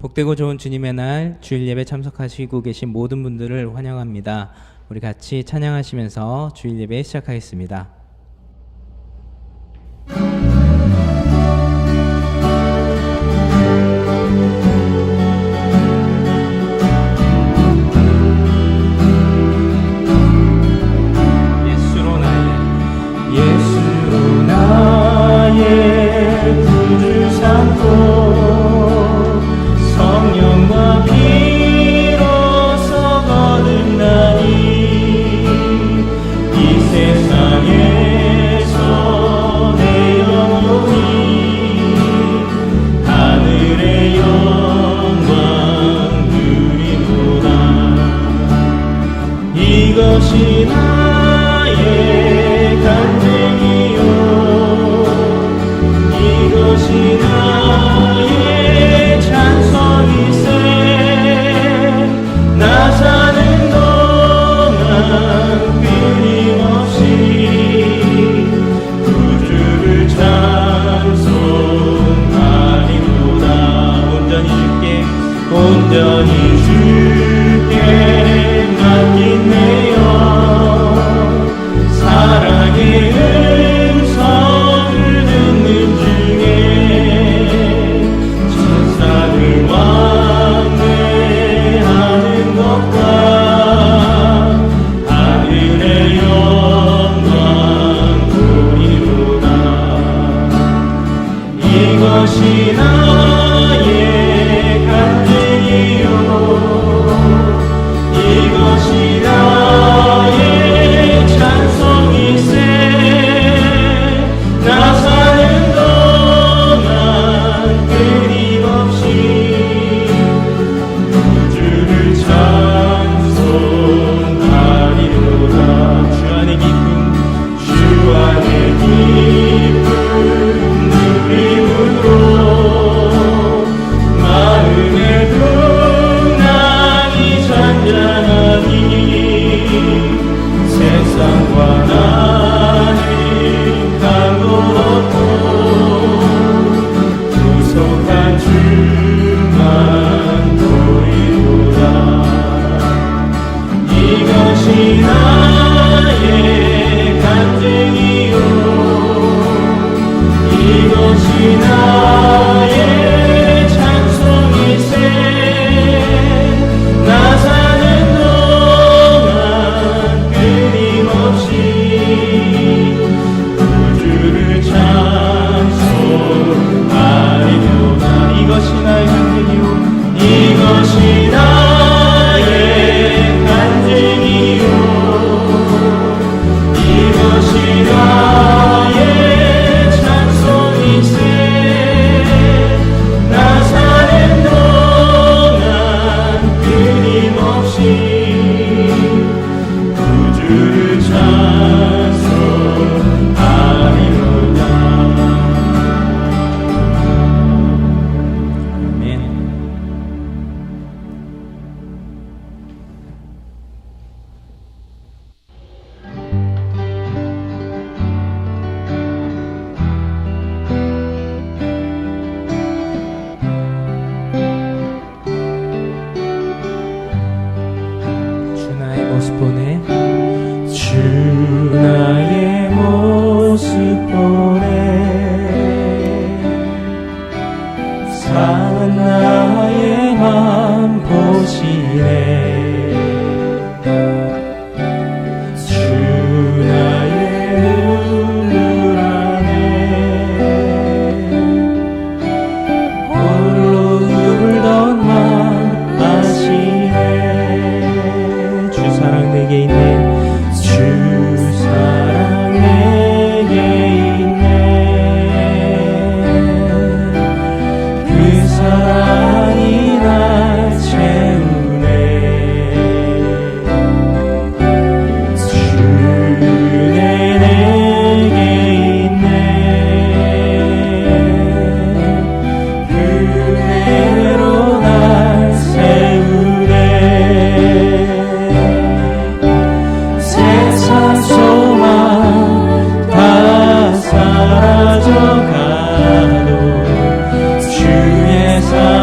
복되고 좋은 주님의 날 주일 예배 참석하시고 계신 모든 분들을 환영합니다. 우리 같이 찬양하시면서 주일 예배 시작하겠습니다. 예수로 나의 구주 삼고 성령과 피로서 거듭나니 이 세상에서 내 영혼이 하늘의 영광 누리도다. 이것이 나의 간증이요 이것이 나의 찬송이세. 나 사는 동안 끊임없이 구주를 찬송하리로다. 온전히 주께 맡긴 내 영 사랑의 음성을 듣는 중에 천사를 왕래하는 것과 하늘의 영광 보리로다. 이것이 나의 간증이요 이것이 나의 찬송이세. 나 사는 동안 끊임없이 구주를 찬송하리로다. 주 안의 기쁨 누림으로 마음의 풍랑이 잔잔하니 세상과 나는 강도롭고 구속한 주만 보이도다. 이것이 나의 간증이요 이것이 나의 찬송이세. 나 사는 동안 끊임없이 구주를 찬송하리로다. 이것이 나의 간증이요 이것이 나의 간증이요 이것이 나의 찬송이세. 나 사는 동안 끊임없이 구주를 찬송하리로다. 아멘. 주 나의 모습 보내 주 나의 모습 보내 상한 나의 맘 보시네. 주 나의 눈물 안에 홀로 울던 맘 아시네. 주 사랑 내게 있네. 주 사랑 내게 있네. 그 사랑이 날 채우네. 주내 내게 있네. 그대로 날 세우네. 세상 소망 다 사라져가도 주의 사랑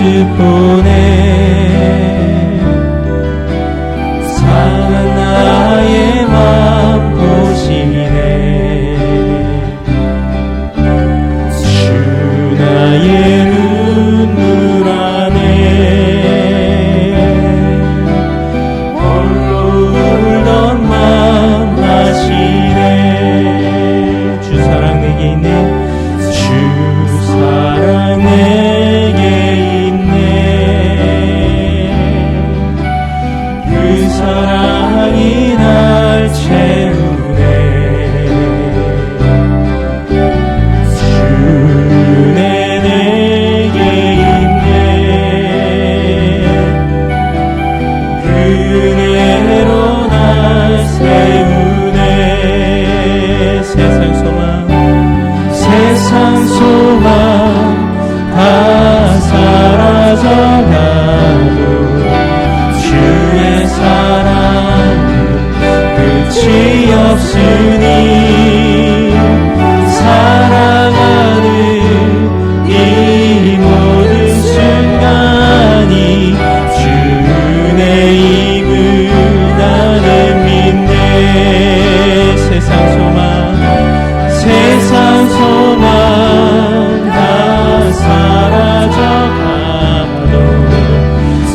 보내 상한 나의 맘 보시네 주 나의 눈물 안에 홀로 울던 맘 아시네 주 사랑 내게 있네 주 사랑 내게 있네 그 사랑이 날 채우네 주 내게 있네 그 은혜로 날 세우네 세상 소망 다 사라져가도 주의 사랑은 끝이 없으니 살아가는 이 모든 순간이 주의 힘을 나는 믿네 세상 소망 다 사라져가도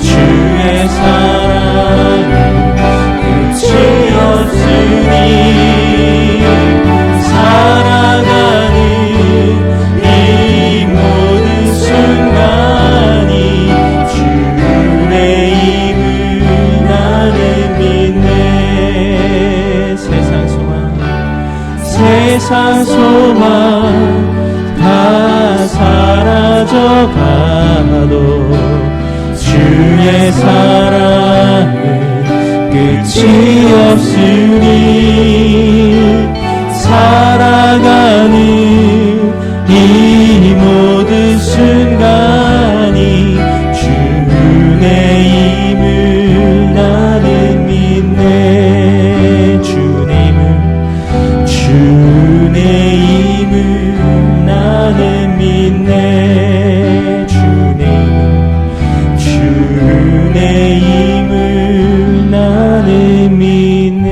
주의 사랑은 끝이 없으니 살아가는 이 모든 순간이 주의 힘을 나는 믿네 세상 소망 다 사라져가도 주의 사랑은 끝이 없으니 살아가는 이 모든 순간이 주의 힘을 나는 믿네 주의 힘을 나는 믿네 주의 힘을 나는 믿네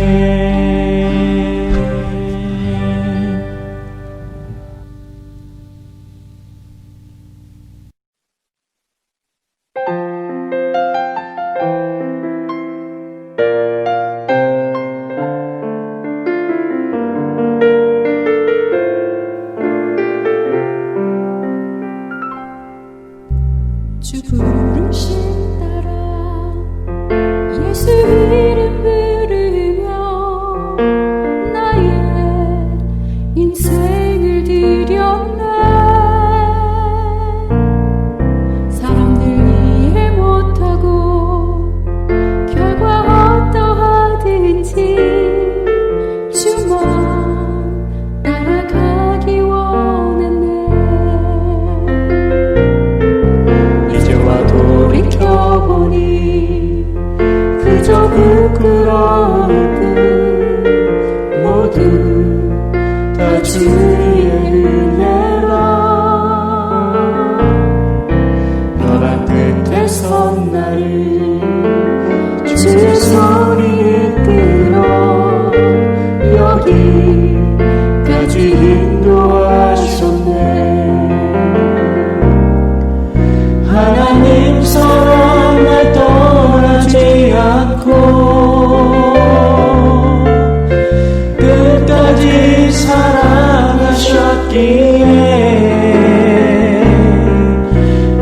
주 부르신 따라 예수 이름 부르며 나의 인생을 드렸네 사람들 이해 못하고 결과 어떠하든지 주만 따라가기 원했네 돌이켜보니 그저 부끄러울 뿐 모두 다 주의 은혜라 벼랑 끝에 선 나를 주의 손이 이끌어 여기까지 인도하셨네 하나님처럼 날 떠나지 않고 끝까지 사랑하셨기에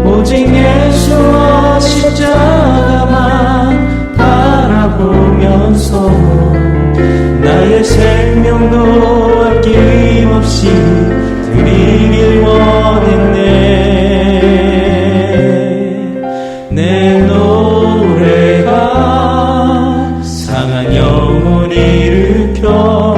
오직 예수와 십자가만 바라보면서 나의 생명도 아낌없이 드리길 원했네 내 노래가 상한 영혼 일으켜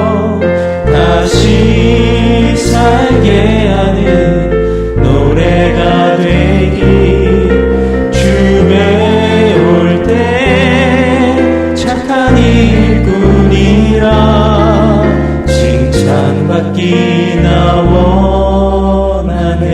다시 살게 하는 노래가 되길 주에 올 때 착한 일꾼이라 칭찬받기 나 원하네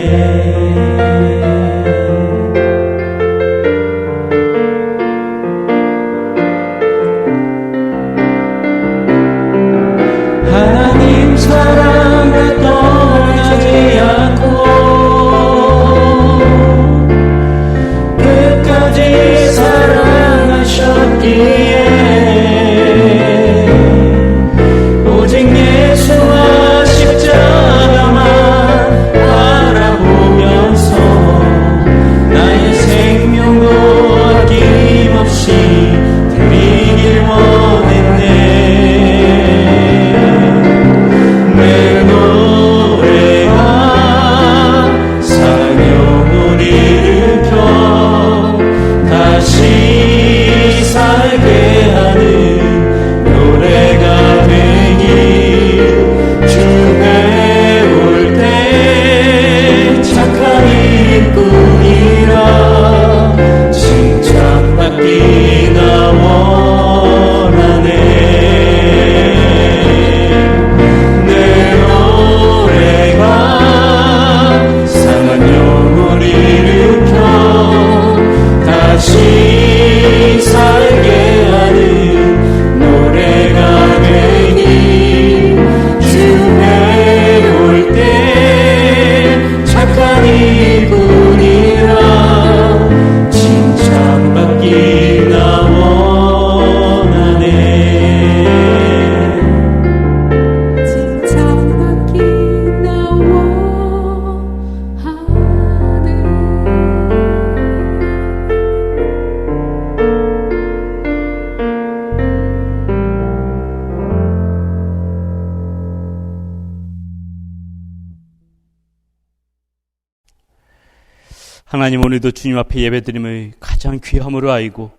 하나님, 오늘도 주님 앞에 예배드림을 가장 귀함으로 알고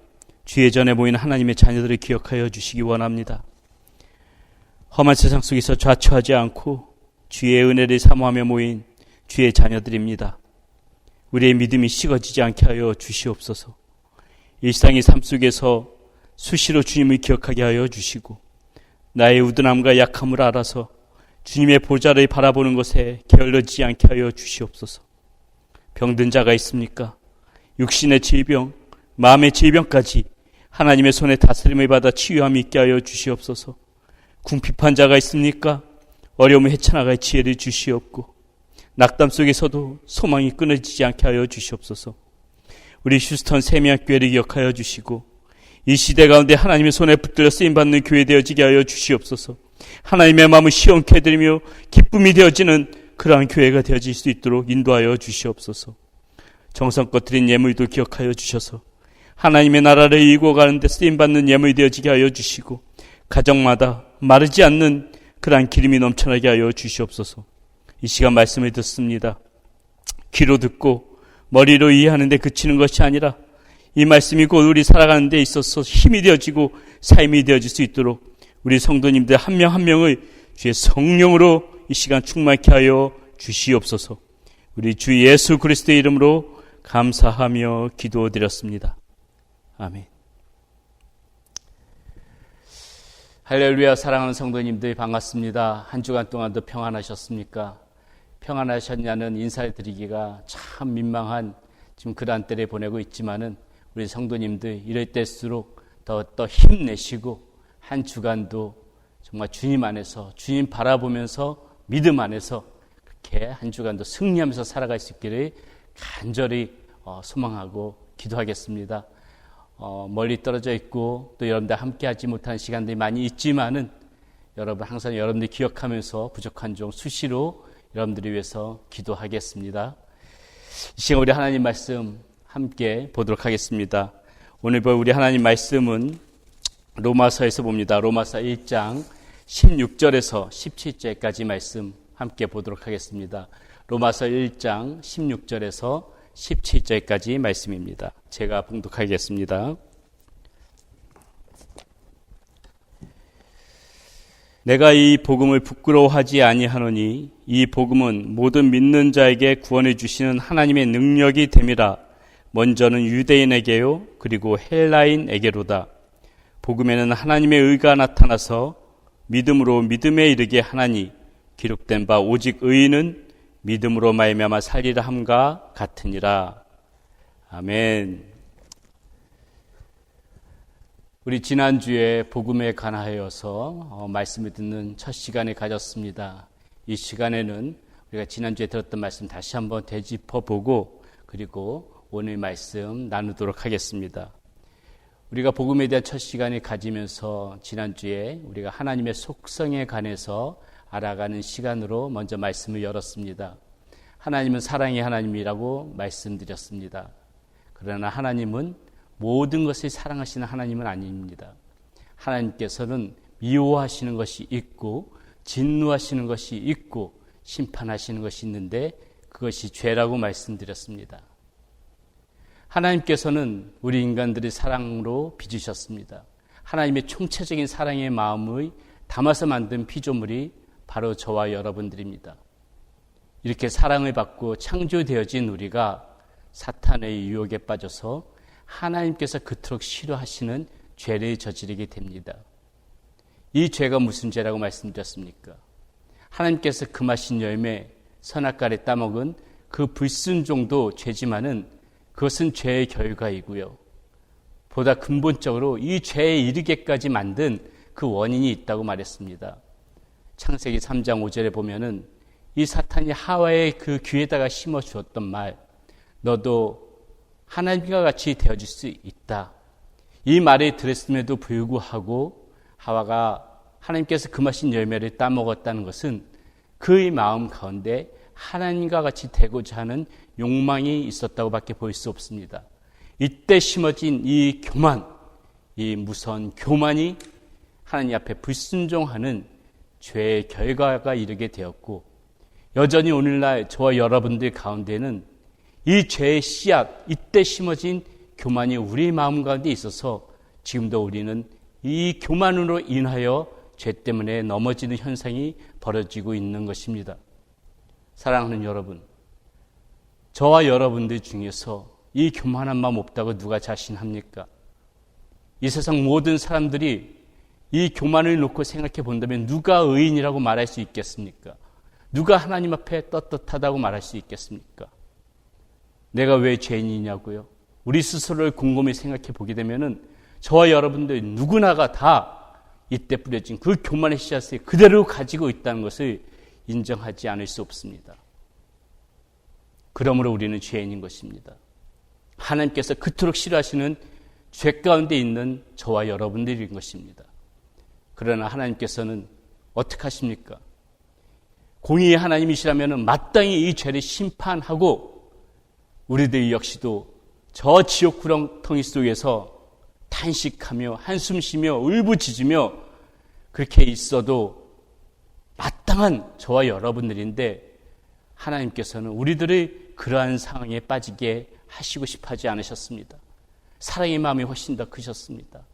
주의 전에 모인 하나님의 자녀들을 기억하여 주시기 원합니다. 험한 세상 속에서 좌초하지 않고 주의 은혜를 사모하며 모인 주의 자녀들입니다. 우리의 믿음이 식어지지 않게 하여 주시옵소서. 일상의 삶 속에서 수시로 주님을 기억하게 하여 주시고 나의 우둔함과 약함을 알아서 주님의 보좌를 바라보는 것에 게을러지지 않게 하여 주시옵소서. 병든 자가 있습니까? 육신의 질병, 마음의 질병까지 하나님의 손에 다스림을 받아 치유함이 있게 하여 주시옵소서. 궁핍한 자가 있습니까? 어려움을 헤쳐나갈 지혜를 주시옵고 낙담 속에서도 소망이 끊어지지 않게 하여 주시옵소서. 우리 휴스턴 세미학교회를 기억하여 주시고 이 시대 가운데 하나님의 손에 붙들려 쓰임받는 교회 되어지게 하여 주시옵소서. 하나님의 마음을 시원케 해드리며 기쁨이 되어지는 그러한 교회가 되어질 수 있도록 인도하여 주시옵소서. 정성껏 드린 예물도 기억하여 주셔서 하나님의 나라를 이루어가는 데 쓰임받는 예물이 되어지게 하여 주시고 가정마다 마르지 않는 그러한 기름이 넘쳐나게 하여 주시옵소서. 이 시간 말씀을 듣습니다. 귀로 듣고 머리로 이해하는 데 그치는 것이 아니라 이 말씀이 곧 우리 살아가는 데 있어서 힘이 되어지고 삶이 되어질 수 있도록 우리 성도님들 한 명 한 명을 주의 성령으로 이 시간 충만케 하여 주시옵소서. 우리 주 예수 그리스도의 이름으로 감사하며 기도드렸습니다. 아멘. 할렐루야. 사랑하는 성도님들 반갑습니다. 한 주간 동안도 평안하셨습니까? 평안하셨냐는 인사를 드리기가 참 민망한 지금 그러한 때를 보내고 있지만은 우리 성도님들 이럴 때일수록 더 힘내시고 한 주간도 정말 주님 안에서 주님 바라보면서 믿음 안에서 그렇게 한 주간도 승리하면서 살아갈 수 있기를 간절히 소망하고 기도하겠습니다. 멀리 떨어져 있고 또 여러분들 함께 하지 못한 시간들이 많이 있지만은 여러분 항상 여러분들 기억하면서 부족한 종 수시로 여러분들을 위해서 기도하겠습니다. 이 시간 우리 하나님 말씀 함께 보도록 하겠습니다. 오늘 볼 우리 하나님 말씀은 로마서에서 봅니다. 로마서 1장 16절에서 17절까지 말씀 함께 보도록 하겠습니다. 로마서 1장 16절에서 17절까지 말씀입니다. 제가 봉독하겠습니다. 내가 이 복음을 부끄러워하지 아니하노니 이 복음은 모든 믿는 자에게 구원해 주시는 하나님의 능력이 됨이라. 먼저는 유대인에게요 그리고 헬라인에게로다. 복음에는 하나님의 의가 나타나서 믿음으로 믿음에 이르게 하나니 기록된 바 오직 의인은 믿음으로 말미암아 살리라 함과 같으니라. 아멘. 우리 지난주에 복음에 관하여서 말씀을 듣는 첫 시간을 가졌습니다. 이 시간에는 우리가 지난주에 들었던 말씀 다시 한번 되짚어보고 그리고 오늘 말씀 나누도록 하겠습니다. 우리가 복음에 대한 첫 시간을 가지면서 지난주에 우리가 하나님의 속성에 관해서 알아가는 시간으로 먼저 말씀을 열었습니다. 하나님은 사랑의 하나님이라고 말씀드렸습니다. 그러나 하나님은 모든 것을 사랑하시는 하나님은 아닙니다. 하나님께서는 미워하시는 것이 있고 진노하시는 것이 있고 심판하시는 것이 있는데 그것이 죄라고 말씀드렸습니다. 하나님께서는 우리 인간들의 사랑으로 빚으셨습니다. 하나님의 총체적인 사랑의 마음을 담아서 만든 피조물이 바로 저와 여러분들입니다. 이렇게 사랑을 받고 창조되어진 우리가 사탄의 유혹에 빠져서 하나님께서 그토록 싫어하시는 죄를 저지르게 됩니다. 이 죄가 무슨 죄라고 말씀드렸습니까? 하나님께서 금하신 열매 선악과를 따먹은 그 불순종도 죄지만은 그것은 죄의 결과이고요. 보다 근본적으로 이 죄에 이르게까지 만든 그 원인이 있다고 말했습니다. 창세기 3장 5절에 보면은 이 사탄이 하와의 그 귀에다가 심어주었던 말, 너도 하나님과 같이 되어질 수 있다. 이 말을 들었음에도 불구하고 하와가 하나님께서 금하신 열매를 따먹었다는 것은 그의 마음 가운데 하나님과 같이 되고자 하는 욕망이 있었다고 밖에 볼 수 없습니다. 이때 심어진 이 교만, 이 무서운 교만이 하나님 앞에 불순종하는 죄의 결과가 이르게 되었고 여전히 오늘날 저와 여러분들 가운데는 이 죄의 씨앗, 이때 심어진 교만이 우리 마음 가운데 있어서 지금도 우리는 이 교만으로 인하여 죄 때문에 넘어지는 현상이 벌어지고 있는 것입니다. 사랑하는 여러분, 저와 여러분들 중에서 이 교만한 마음 없다고 누가 자신합니까? 이 세상 모든 사람들이 이 교만을 놓고 생각해 본다면 누가 의인이라고 말할 수 있겠습니까? 누가 하나님 앞에 떳떳하다고 말할 수 있겠습니까? 내가 왜 죄인이냐고요? 우리 스스로를 곰곰이 생각해 보게 되면은 저와 여러분들 누구나가 다 이때 뿌려진 그 교만의 씨앗을 그대로 가지고 있다는 것을 인정하지 않을 수 없습니다. 그러므로 우리는 죄인인 것입니다. 하나님께서 그토록 싫어하시는 죄 가운데 있는 저와 여러분들인 것입니다. 그러나 하나님께서는 어떻게 하십니까? 공의의 하나님이시라면 마땅히 이 죄를 심판하고 우리들 역시도 저 지옥 구렁텅이 속에서 탄식하며 한숨 쉬며 울부짖으며 그렇게 있어도 마땅한 저와 여러분들인데 하나님께서는 우리들을 그러한 상황에 빠지게 하시고 싶어 하지 않으셨습니다. 사랑의 마음이 훨씬 더 크셨습니다.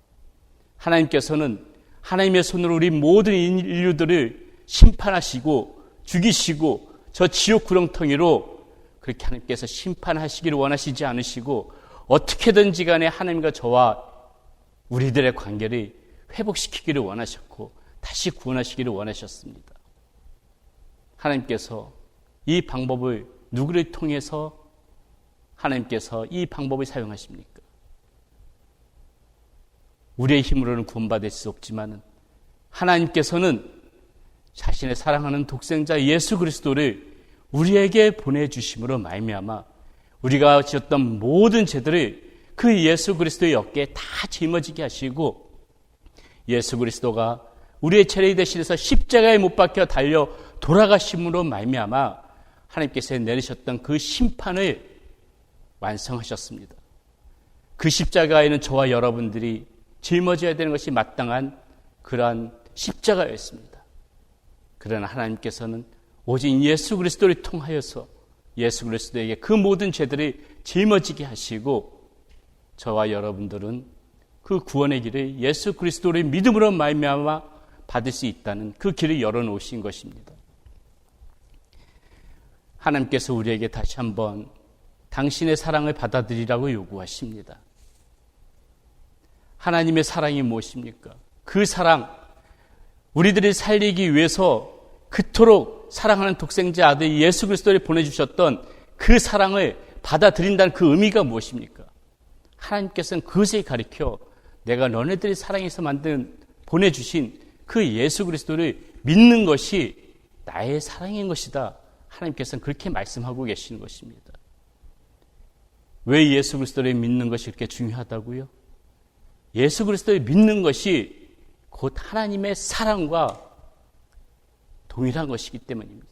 하나님께서는 하나님의 손으로 우리 모든 인류들을 심판하시고 죽이시고 저 지옥 구렁텅이로 그렇게 하나님께서 심판하시기를 원하시지 않으시고 어떻게든지 간에 하나님과 저와 우리들의 관계를 회복시키기를 원하셨고 다시 구원하시기를 원하셨습니다. 하나님께서 이 방법을 누구를 통해서 하나님께서 이 방법을 사용하십니까? 우리의 힘으로는 구원받을 수 없지만 하나님께서는 자신의 사랑하는 독생자 예수 그리스도를 우리에게 보내주심으로 말미암아 우리가 지었던 모든 죄들을 그 예수 그리스도의 어깨에 다 짊어지게 하시고 예수 그리스도가 우리의 죄를 대신해서 십자가에 못 박혀 달려 돌아가심으로 말미암아 하나님께서 내리셨던 그 심판을 완성하셨습니다. 그 십자가에는 저와 여러분들이 짊어져야 되는 것이 마땅한 그러한 십자가였습니다. 그러나 하나님께서는 오직 예수 그리스도를 통하여서 예수 그리스도에게 그 모든 죄들을 짊어지게 하시고 저와 여러분들은 그 구원의 길을 예수 그리스도를 믿음으로 말미암아 받을 수 있다는 그 길을 열어놓으신 것입니다. 하나님께서 우리에게 다시 한번 당신의 사랑을 받아들이라고 요구하십니다. 하나님의 사랑이 무엇입니까? 그 사랑, 우리들이 살리기 위해서 그토록 사랑하는 독생자 아들 예수 그리스도를 보내주셨던 그 사랑을 받아들인다는 그 의미가 무엇입니까? 하나님께서는 그것을 가리켜 내가 너네들이 사랑해서 보내주신 그 예수 그리스도를 믿는 것이 나의 사랑인 것이다. 하나님께서는 그렇게 말씀하고 계시는 것입니다. 왜 예수 그리스도를 믿는 것이 그렇게 중요하다고요? 예수 그리스도를 믿는 것이 곧 하나님의 사랑과 동일한 것이기 때문입니다.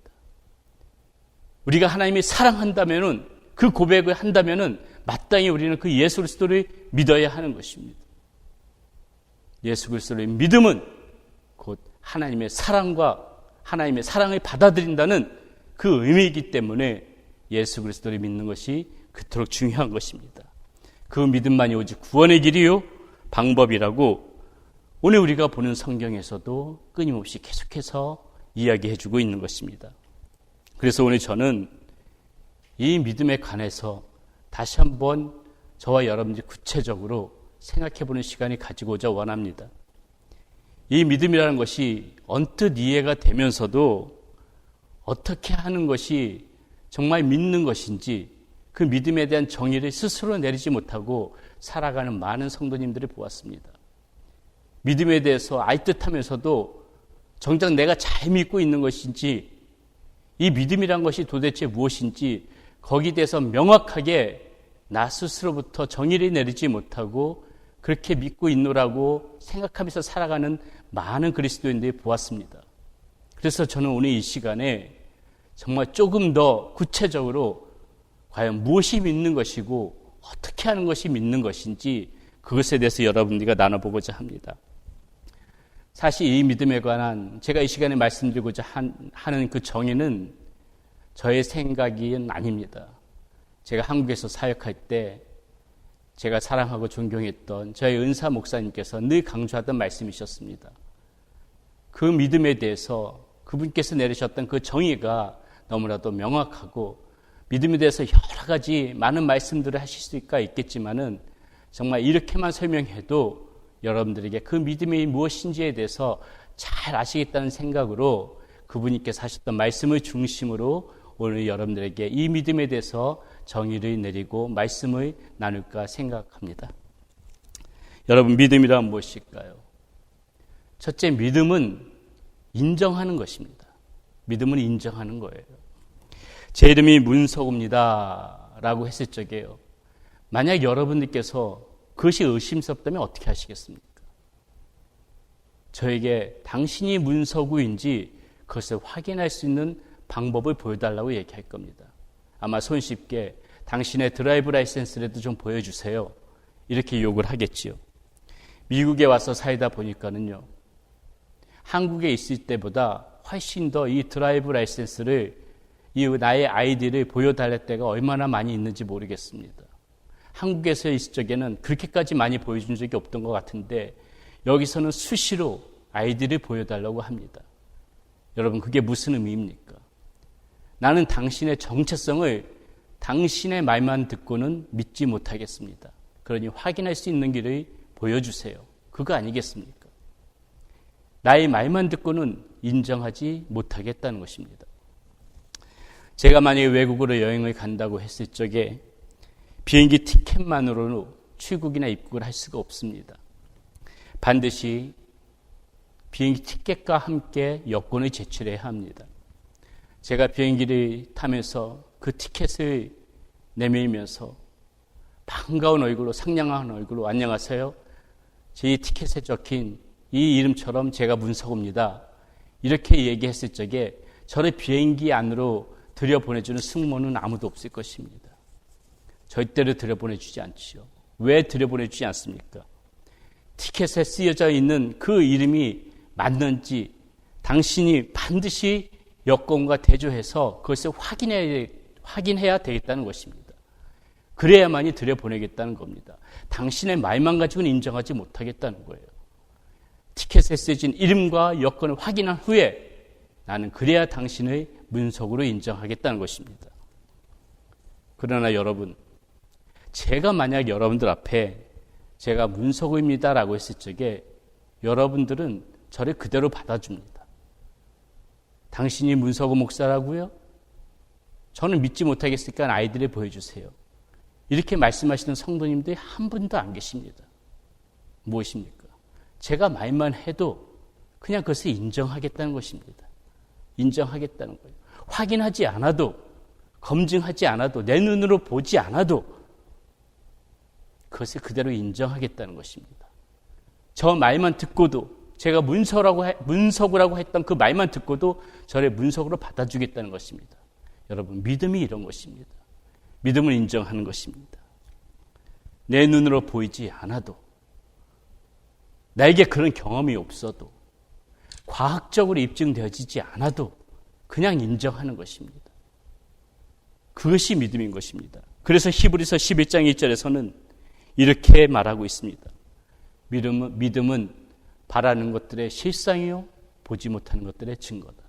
우리가 하나님이 사랑한다면은 그 고백을 한다면은 마땅히 우리는 그 예수 그리스도를 믿어야 하는 것입니다. 예수 그리스도의 믿음은 곧 하나님의 사랑과 하나님의 사랑을 받아들인다는 그 의미이기 때문에 예수 그리스도를 믿는 것이 그토록 중요한 것입니다. 그 믿음만이 오직 구원의 길이요 방법이라고 오늘 우리가 보는 성경에서도 끊임없이 계속해서 이야기해주고 있는 것입니다. 그래서 오늘 저는 이 믿음에 관해서 다시 한번 저와 여러분들이 구체적으로 생각해보는 시간이 가지고자 원합니다. 이 믿음이라는 것이 언뜻 이해가 되면서도 어떻게 하는 것이 정말 믿는 것인지 그 믿음에 대한 정의를 스스로 내리지 못하고 살아가는 많은 성도님들을 보았습니다. 믿음에 대해서 알 듯하면서도 정작 내가 잘 믿고 있는 것인지 이 믿음이란 것이 도대체 무엇인지 거기에 대해서 명확하게 나 스스로부터 정의를 내리지 못하고 그렇게 믿고 있노라고 생각하면서 살아가는 많은 그리스도인들이 보았습니다. 그래서 저는 오늘 이 시간에 정말 조금 더 구체적으로 과연 무엇이 믿는 것이고 어떻게 하는 것이 믿는 것인지 그것에 대해서 여러분들과 나눠보고자 합니다. 사실 이 믿음에 관한 제가 이 시간에 말씀드리고자 하는 그 정의는 저의 생각이 아닙니다. 제가 한국에서 사역할 때 제가 사랑하고 존경했던 저희 은사 목사님께서 늘 강조하던 말씀이셨습니다. 그 믿음에 대해서 그분께서 내리셨던 그 정의가 너무나도 명확하고 믿음에 대해서 여러 가지 많은 말씀들을 하실 수가 있겠지만은 정말 이렇게만 설명해도 여러분들에게 그 믿음이 무엇인지에 대해서 잘 아시겠다는 생각으로 그분께서 하셨던 말씀을 중심으로 오늘 여러분들에게 이 믿음에 대해서 정의를 내리고 말씀을 나눌까 생각합니다. 여러분, 믿음이란 무엇일까요? 첫째, 믿음은 인정하는 것입니다. 믿음은 인정하는 거예요. 제 이름이 문석우입니다 라고 했을 적에요, 만약 여러분들께서 그것이 의심스럽다면 어떻게 하시겠습니까? 저에게 당신이 문석우인지 그것을 확인할 수 있는 방법을 보여달라고 얘기할 겁니다. 아마 손쉽게 당신의 드라이브 라이센스라도 좀 보여주세요, 이렇게 욕을 하겠지요. 미국에 와서 살다 보니까는요, 한국에 있을 때보다 훨씬 더 이 드라이브 라이센스를, 이 나의 아이디를 보여달랄 때가 얼마나 많이 있는지 모르겠습니다. 한국에서 있을 적에는 그렇게까지 많이 보여준 적이 없던 것 같은데 여기서는 수시로 아이디를 보여달라고 합니다. 여러분, 그게 무슨 의미입니까? 나는 당신의 정체성을 당신의 말만 듣고는 믿지 못하겠습니다. 그러니 확인할 수 있는 길을 보여주세요. 그거 아니겠습니까? 나의 말만 듣고는 인정하지 못하겠다는 것입니다. 제가 만약에 외국으로 여행을 간다고 했을 적에 비행기 티켓만으로는 출국이나 입국을 할 수가 없습니다. 반드시 비행기 티켓과 함께 여권을 제출해야 합니다. 제가 비행기를 타면서 그 티켓을 내밀면서 반가운 얼굴로, 상냥한 얼굴로 안녕하세요, 제 티켓에 적힌 이 이름처럼 제가 문석우입니다, 이렇게 얘기했을 적에 저를 비행기 안으로 들여보내주는 승무원은 아무도 없을 것입니다. 절대로 들여보내주지 않지요. 왜 들여보내주지 않습니까? 티켓에 쓰여져 있는 그 이름이 맞는지 당신이 반드시 여권과 대조해서 그것을 확인해야 되겠다는 것입니다. 그래야만이 들여보내겠다는 겁니다. 당신의 말만 가지고는 인정하지 못하겠다는 거예요. 티켓에 쓰여진 이름과 여권을 확인한 후에 나는 그래야 당신의 문석으로 인정하겠다는 것입니다. 그러나 여러분, 제가 만약 여러분들 앞에 제가 문석우입니다라고 했을 적에 여러분들은 저를 그대로 받아줍니다. 당신이 문석우 목사라고요? 저는 믿지 못하겠으니까 아이들을 보여주세요. 이렇게 말씀하시는 성도님들이 한 분도 안 계십니다. 무엇입니까? 제가 말만 해도 그냥 그것을 인정하겠다는 것입니다. 인정하겠다는 거예요. 확인하지 않아도, 검증하지 않아도, 내 눈으로 보지 않아도 그것을 그대로 인정하겠다는 것입니다. 저 말만 듣고도, 제가 문석우라고 했던 그 말만 듣고도 저를 문석으로 받아주겠다는 것입니다. 여러분, 믿음이 이런 것입니다. 믿음을 인정하는 것입니다. 내 눈으로 보이지 않아도, 나에게 그런 경험이 없어도, 과학적으로 입증되어지지 않아도 그냥 인정하는 것입니다. 그것이 믿음인 것입니다. 그래서 히브리서 11장 1절에서는 이렇게 말하고 있습니다. 믿음은 바라는 것들의 실상이요, 보지 못하는 것들의 증거다.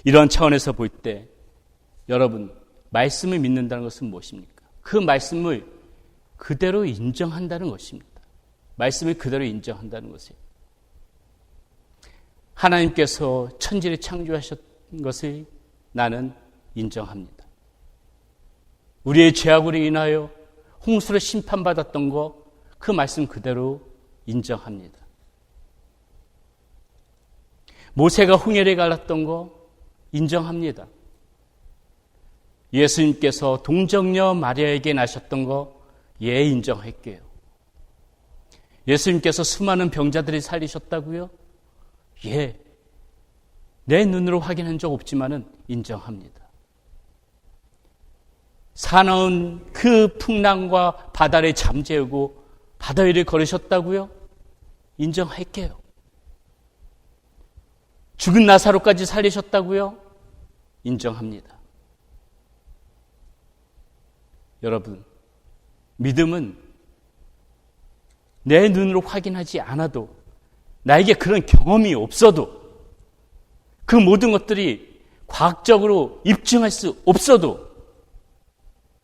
이러한 차원에서 볼 때 여러분, 말씀을 믿는다는 것은 무엇입니까? 그 말씀을 그대로 인정한다는 것입니다. 말씀을 그대로 인정한다는 것이에요. 하나님께서 천지를 창조하셨던 것을 나는 인정합니다. 우리의 죄악으로 인하여 홍수로 심판받았던 것, 그 말씀 그대로 인정합니다. 모세가 홍해를 갈랐던 거 인정합니다. 예수님께서 동정녀 마리아에게 나셨던 거, 예, 인정할게요. 예수님께서 수많은 병자들을 살리셨다고요? 예, 내 눈으로 확인한 적 없지만은 인정합니다. 사나운 그 풍랑과 바다를 잠재우고 바다 위를 걸으셨다고요? 인정할게요. 죽은 나사로까지 살리셨다고요? 인정합니다. 여러분, 믿음은 내 눈으로 확인하지 않아도, 나에게 그런 경험이 없어도, 그 모든 것들이 과학적으로 입증할 수 없어도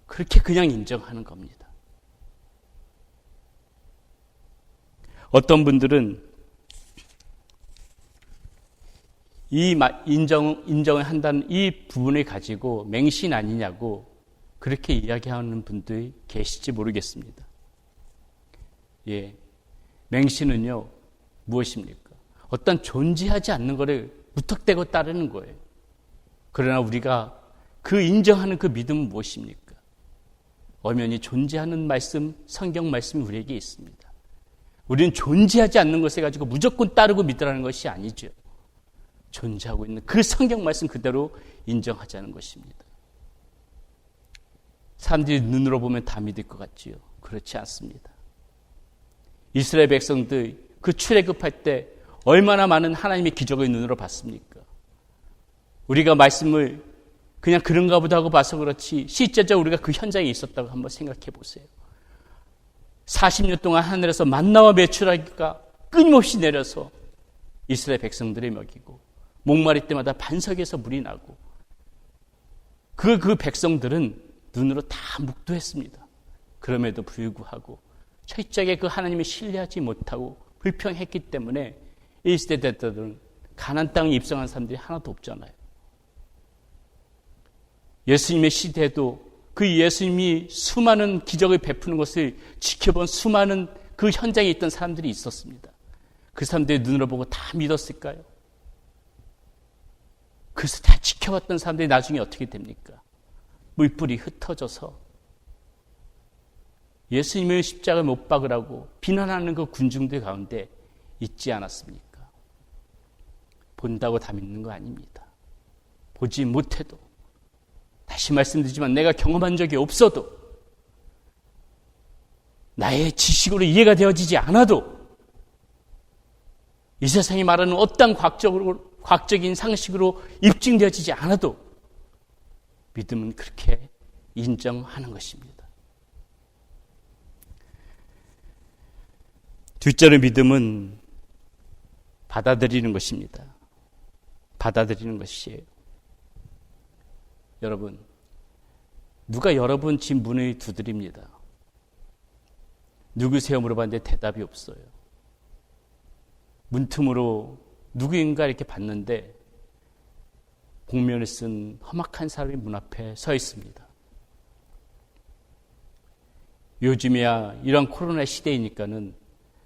그렇게 그냥 인정하는 겁니다. 어떤 분들은 이 인정을 한다는 이 부분을 가지고 맹신 아니냐고 그렇게 이야기하는 분들이 계실지 모르겠습니다. 예, 맹신은요, 무엇입니까? 어떤 존재하지 않는 것을 무턱대고 따르는 거예요. 그러나 우리가 그 인정하는 그 믿음은 무엇입니까? 엄연히 존재하는 말씀, 성경 말씀이 우리에게 있습니다. 우리는 존재하지 않는 것을 가지고 무조건 따르고 믿으라는 것이 아니죠. 존재하고 있는 그 성경 말씀 그대로 인정하자는 것입니다. 사람들이 눈으로 보면 다 믿을 것 같지요? 그렇지 않습니다. 이스라엘 백성들 그 출애굽할 때 얼마나 많은 하나님의 기적을 눈으로 봤습니까? 우리가 말씀을 그냥 그런가 보다 하고 봐서 그렇지 실제적으로 우리가 그 현장에 있었다고 한번 생각해 보세요. 40년 동안 하늘에서 만나와 메추라기가 끊임없이 내려서 이스라엘 백성들을 먹이고 목마를 때마다 반석에서 물이 나고 그 백성들은 눈으로 다 묵도했습니다. 그럼에도 불구하고 철저하게 그 하나님을 신뢰하지 못하고 불평했기 때문에 이 시대 때들은 가나안 땅에 입성한 사람들이 하나도 없잖아요. 예수님의 시대에도 그 예수님이 수많은 기적을 베푸는 것을 지켜본 수많은 그 현장에 있던 사람들이 있었습니다. 그 사람들의 눈으로 보고 다 믿었을까요? 그래서 다 지켜봤던 사람들이 나중에 어떻게 됩니까? 물불이 흩어져서 예수님의 십자가를 못 박으라고 비난하는 그 군중들 가운데 있지 않았습니까? 본다고 다 믿는 거 아닙니다. 보지 못해도, 다시 말씀드리지만 내가 경험한 적이 없어도, 나의 지식으로 이해가 되어지지 않아도, 이 세상이 말하는 어떤 과학적인 상식으로 입증되어지지 않아도 믿음은 그렇게 인정하는 것입니다. 둘째로 믿음은 받아들이는 것입니다. 받아들이는 것이에요. 여러분, 누가 여러분 집 문을 두드립니다. 누구세요? 물어봤는데 대답이 없어요. 문틈으로 누구인가 이렇게 봤는데 복면을 쓴 험악한 사람이 문 앞에 서 있습니다. 요즘이야 이런 코로나 시대이니까는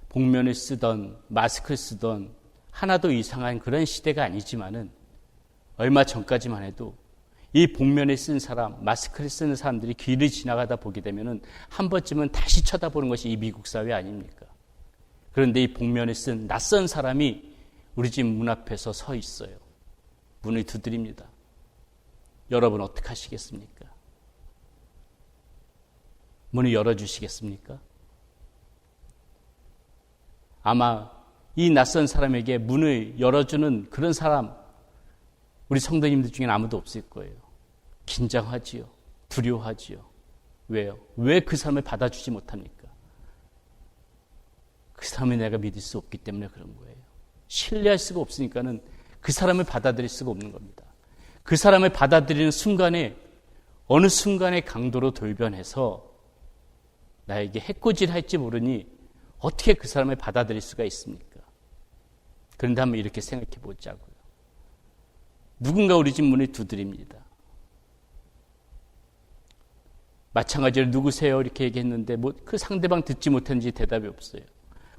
복면을 쓰던 마스크를 쓰던 하나도 이상한 그런 시대가 아니지만은 얼마 전까지만 해도 이 복면을 쓴 사람, 마스크를 쓰는 사람들이 길을 지나가다 보게 되면은 한 번쯤은 다시 쳐다보는 것이 이 미국 사회 아닙니까? 그런데 이 복면을 쓴 낯선 사람이 우리 집 문 앞에서 서 있어요. 문을 두드립니다. 여러분 어떻게 하시겠습니까? 문을 열어주시겠습니까? 아마 이 낯선 사람에게 문을 열어주는 그런 사람, 우리 성도님들 중에는 아무도 없을 거예요. 긴장하지요. 두려워하지요. 왜요? 왜 그 사람을 받아주지 못합니까? 그 사람을 내가 믿을 수 없기 때문에 그런 거예요. 신뢰할 수가 없으니까는 그 사람을 받아들일 수가 없는 겁니다. 그 사람을 받아들이는 순간에 어느 순간의 강도로 돌변해서 나에게 해코지할지 모르니 어떻게 그 사람을 받아들일 수가 있습니까? 그런데 한번 이렇게 생각해 보자고요. 누군가 우리 집 문을 두드립니다. 마찬가지로 누구세요? 이렇게 얘기했는데 그 상대방 듣지 못했는지 대답이 없어요.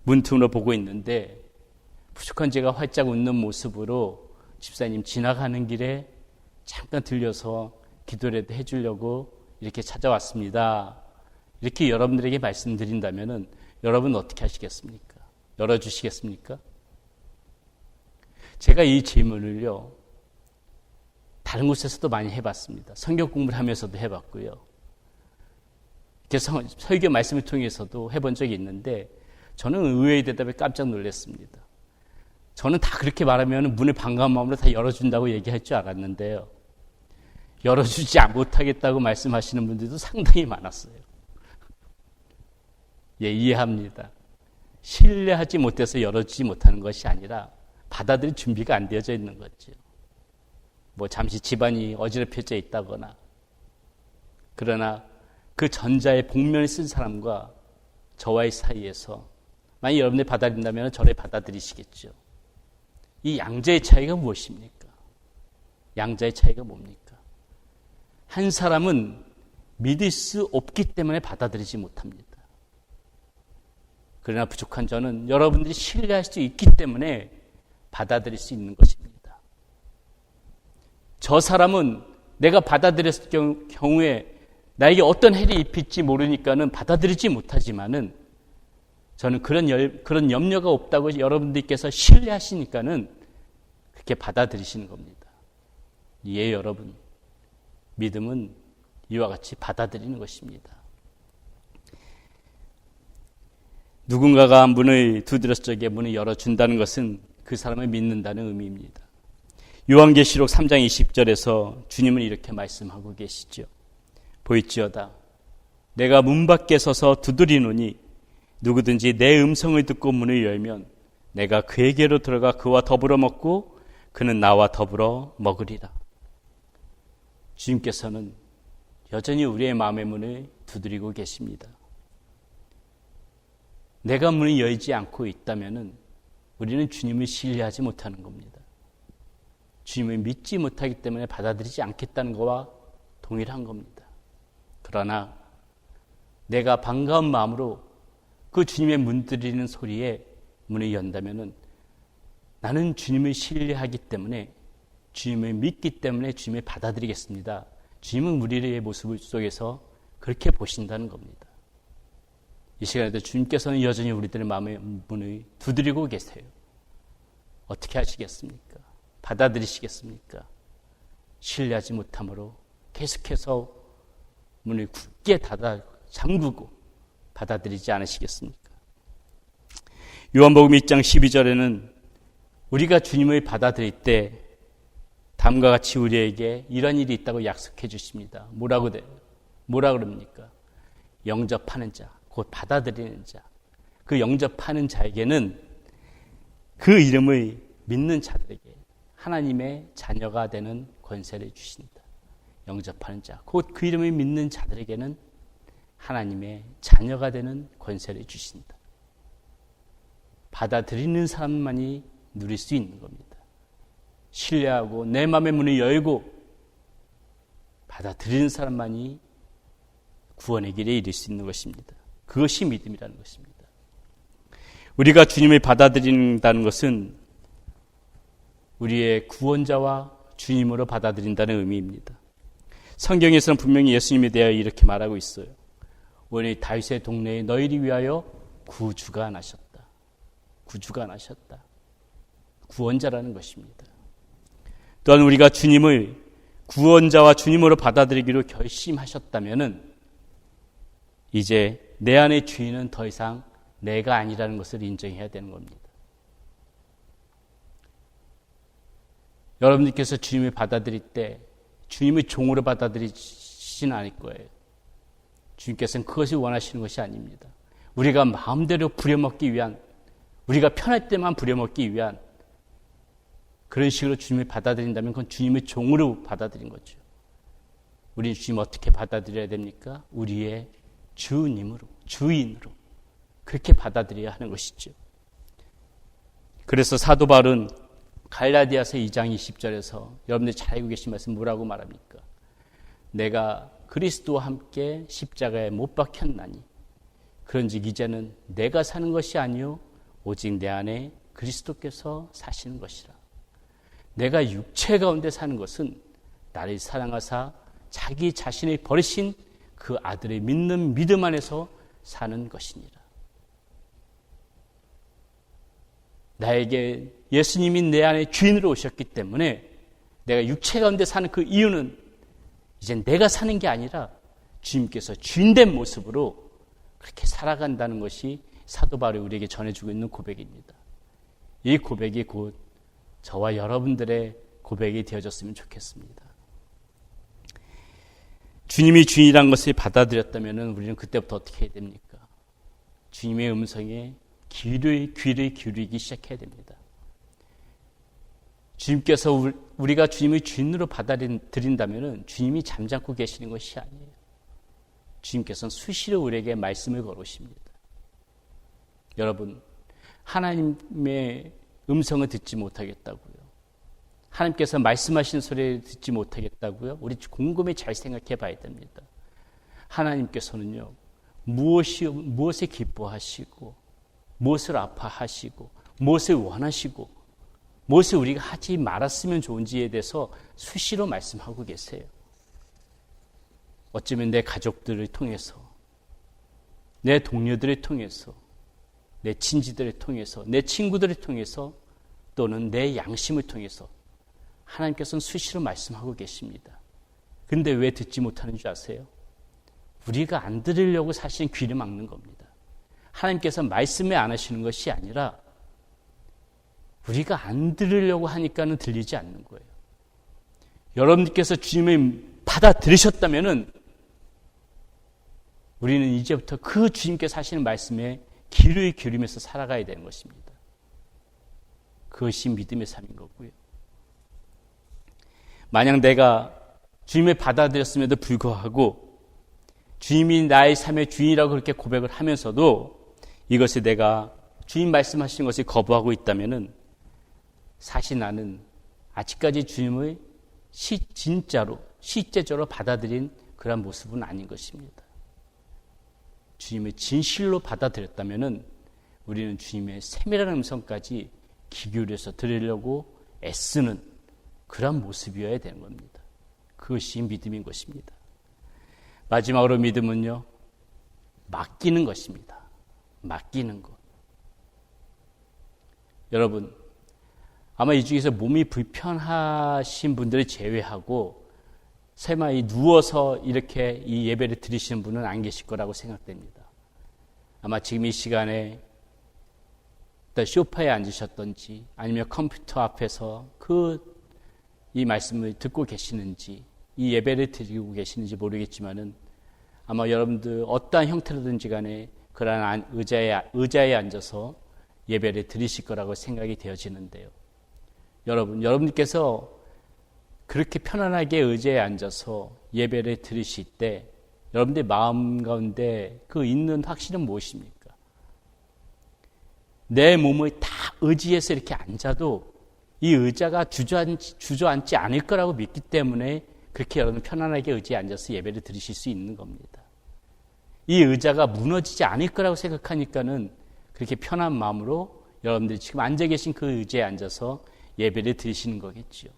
문틈으로 보고 있는데 부족한 제가 활짝 웃는 모습으로 집사님 지나가는 길에 잠깐 들려서 기도라도 해주려고 이렇게 찾아왔습니다. 이렇게 여러분들에게 말씀드린다면은 여러분 어떻게 하시겠습니까? 열어주시겠습니까? 제가 이 질문을요, 다른 곳에서도 많이 해봤습니다. 성경 공부를 하면서도 해봤고요. 그래서 설교 말씀을 통해서도 해본 적이 있는데 저는 의외의 대답에 깜짝 놀랐습니다. 저는 다 그렇게 말하면 문을 반가운 마음으로 다 열어준다고 얘기할 줄 알았는데요. 열어주지 못하겠다고 말씀하시는 분들도 상당히 많았어요. 예, 이해합니다. 신뢰하지 못해서 열어주지 못하는 것이 아니라 받아들일 준비가 안 되어져 있는 거죠. 뭐 잠시 집안이 어지럽혀져 있다거나, 그러나 그 전자의 복면을 쓴 사람과 저와의 사이에서 만약 여러분이 받아들인다면 저를 받아들이시겠죠. 이 양자의 차이가 무엇입니까? 양자의 차이가 뭡니까? 한 사람은 믿을 수 없기 때문에 받아들이지 못합니다. 그러나 부족한 저는 여러분들이 신뢰할 수 있기 때문에 받아들일 수 있는 것입니다. 저 사람은 내가 받아들였을 경우에 나에게 어떤 해를 입힐지 모르니까는 받아들이지 못하지만은 저는 그런 염려가 없다고 여러분들께서 신뢰하시니까는 그렇게 받아들이시는 겁니다. 예, 여러분. 믿음은 이와 같이 받아들이는 것입니다. 누군가가 문을 두드렸을 적에 문을 열어준다는 것은 그 사람을 믿는다는 의미입니다. 요한계시록 3장 20절에서 주님은 이렇게 말씀하고 계시죠. 보일지어다 내가 문 밖에 서서 두드리노니 누구든지 내 음성을 듣고 문을 열면 내가 그에게로 들어가 그와 더불어 먹고 그는 나와 더불어 먹으리라. 주님께서는 여전히 우리의 마음의 문을 두드리고 계십니다. 내가 문을 열지 않고 있다면 우리는 주님을 신뢰하지 못하는 겁니다. 주님을 믿지 못하기 때문에 받아들이지 않겠다는 것과 동일한 겁니다. 그러나 내가 반가운 마음으로 그 주님의 문 두드리는 소리에 문을 연다면 나는 주님을 신뢰하기 때문에 주님을 믿기 때문에 주님을 받아들이겠습니다. 주님은 우리의 모습 속에서 그렇게 보신다는 겁니다. 이 시간에도 주님께서는 여전히 우리들의 마음의 문을 두드리고 계세요. 어떻게 하시겠습니까? 받아들이시겠습니까? 신뢰하지 못함으로 계속해서 문을 굳게 닫아 잠그고 받아들이지 않으시겠습니까? 요한복음 1장 12절에는 우리가 주님을 받아들일 때 다음과 같이 우리에게 이런 일이 있다고 약속해 주십니다. 뭐라 그럽니까? 영접하는 자, 곧 받아들이는 자. 그 영접하는 자에게는 그 이름을 믿는 자들에게 하나님의 자녀가 되는 권세를 주신다. 영접하는 자, 곧 그 이름을 믿는 자들에게는 하나님의 자녀가 되는 권세를 주신다. 받아들이는 사람만이 누릴 수 있는 겁니다. 신뢰하고 내 마음의 문을 열고 받아들이는 사람만이 구원의 길에 이를 수 있는 것입니다. 그것이 믿음이라는 것입니다. 우리가 주님을 받아들인다는 것은 우리의 구원자와 주님으로 받아들인다는 의미입니다. 성경에서는 분명히 예수님에 대하여 이렇게 말하고 있어요. 오늘 다윗의 동네에 너희를 위하여 구주가 나셨다. 구주가 나셨다. 구원자라는 것입니다. 또한 우리가 주님을 구원자와 주님으로 받아들이기로 결심하셨다면은 이제 내 안의 주인은 더 이상 내가 아니라는 것을 인정해야 되는 겁니다. 여러분들께서 주님을 받아들일 때 주님의 종으로 받아들이시지는 않을 거예요. 주님께서는 그것이 원하시는 것이 아닙니다. 우리가 마음대로 부려먹기 위한, 우리가 편할 때만 부려먹기 위한 그런 식으로 주님을 받아들인다면 그건 주님의 종으로 받아들인 거죠. 우리는 주님을 어떻게 받아들여야 됩니까? 우리의 주님으로, 주인으로 그렇게 받아들여야 하는 것이죠. 그래서 사도 바울은 갈라디아서 2장 20절에서 여러분들이 잘 알고 계신 말씀 뭐라고 말합니까? 내가 그리스도와 함께 십자가에 못 박혔나니 그런즉 이제는 내가 사는 것이 아니요 오직 내 안에 그리스도께서 사시는 것이라. 내가 육체 가운데 사는 것은 나를 사랑하사 자기 자신을 버리신 그 아들을 믿는 믿음 안에서 사는 것이니라. 나에게 예수님이 내 안에 주인으로 오셨기 때문에 내가 육체 가운데 사는 그 이유는 이제 내가 사는 게 아니라 주님께서 주인된 모습으로 그렇게 살아간다는 것이 사도 바울이 우리에게 전해주고 있는 고백입니다. 이 고백이 곧 저와 여러분들의 고백이 되어졌으면 좋겠습니다. 주님이 주인이란 것을 받아들였다면 우리는 그때부터 어떻게 해야 됩니까? 주님의 음성에 귀를 기울이기 시작해야 됩니다. 주님께서 우리가 주님의 주인으로 받아들인다면 주님이 잠잠고 계시는 것이 아니에요. 주님께서는 수시로 우리에게 말씀을 걸으십니다. 여러분, 하나님의 음성을 듣지 못하겠다고요? 하나님께서 말씀하신 소리를 듣지 못하겠다고요? 우리 곰곰이 잘 생각해 봐야 됩니다. 하나님께서는요, 무엇에 기뻐하시고, 무엇을 아파하시고, 무엇을 원하시고, 무엇을 우리가 하지 말았으면 좋은지에 대해서 수시로 말씀하고 계세요. 어쩌면 내 가족들을 통해서, 내 동료들을 통해서, 내 친지들을 통해서, 내 친구들을 통해서, 또는 내 양심을 통해서 하나님께서는 수시로 말씀하고 계십니다. 근데 왜 듣지 못하는 줄 아세요? 우리가 안 들으려고 사실 귀를 막는 겁니다. 하나님께서 말씀을 안 하시는 것이 아니라 우리가 안 들으려고 하니까는 들리지 않는 거예요. 여러분들께서 주님을 받아들이셨다면은 우리는 이제부터 그 주님께서 하시는 말씀에 귀를 기울이면서 살아가야 되는 것입니다. 그것이 믿음의 삶인 거고요. 만약 내가 주님을 받아들였음에도 불구하고 주님이 나의 삶의 주인이라고 그렇게 고백을 하면서도 이것을 내가 주님 말씀하신 것을 거부하고 있다면은 사실 나는 아직까지 주님을 실제적으로 받아들인 그런 모습은 아닌 것입니다. 주님을 진실로 받아들였다면은 우리는 주님의 세밀한 음성까지 귀 기울여서 들으려고 애쓰는 그런 모습이어야 되는 겁니다. 그것이 믿음인 것입니다. 마지막으로 믿음은요, 맡기는 것입니다. 맡기는 것. 여러분, 아마 이 중에서 몸이 불편하신 분들을 제외하고 설마 누워서 이렇게 이 예배를 드리시는 분은 안 계실 거라고 생각됩니다. 아마 지금 이 시간에 소파에 앉으셨던지 아니면 컴퓨터 앞에서 이 말씀을 듣고 계시는지 이 예배를 드리고 계시는지 모르겠지만은 아마 여러분들 어떠한 형태로든지 간에 그러한 의자에 앉아서 예배를 드리실 거라고 생각이 되어지는데요. 여러분들께서 그렇게 편안하게 의자에 앉아서 예배를 드리실 때 여러분들 마음 가운데 그 있는 확신은 무엇입니까? 내 몸을 다 의지해서 이렇게 앉아도 이 의자가 주저앉지 않을 거라고 믿기 때문에 그렇게 여러분 편안하게 의자에 앉아서 예배를 드리실 수 있는 겁니다. 이 의자가 무너지지 않을 거라고 생각하니까는 그렇게 편한 마음으로 여러분들이 지금 앉아 계신 그 의자에 앉아서 예배를 드리시는 거겠죠.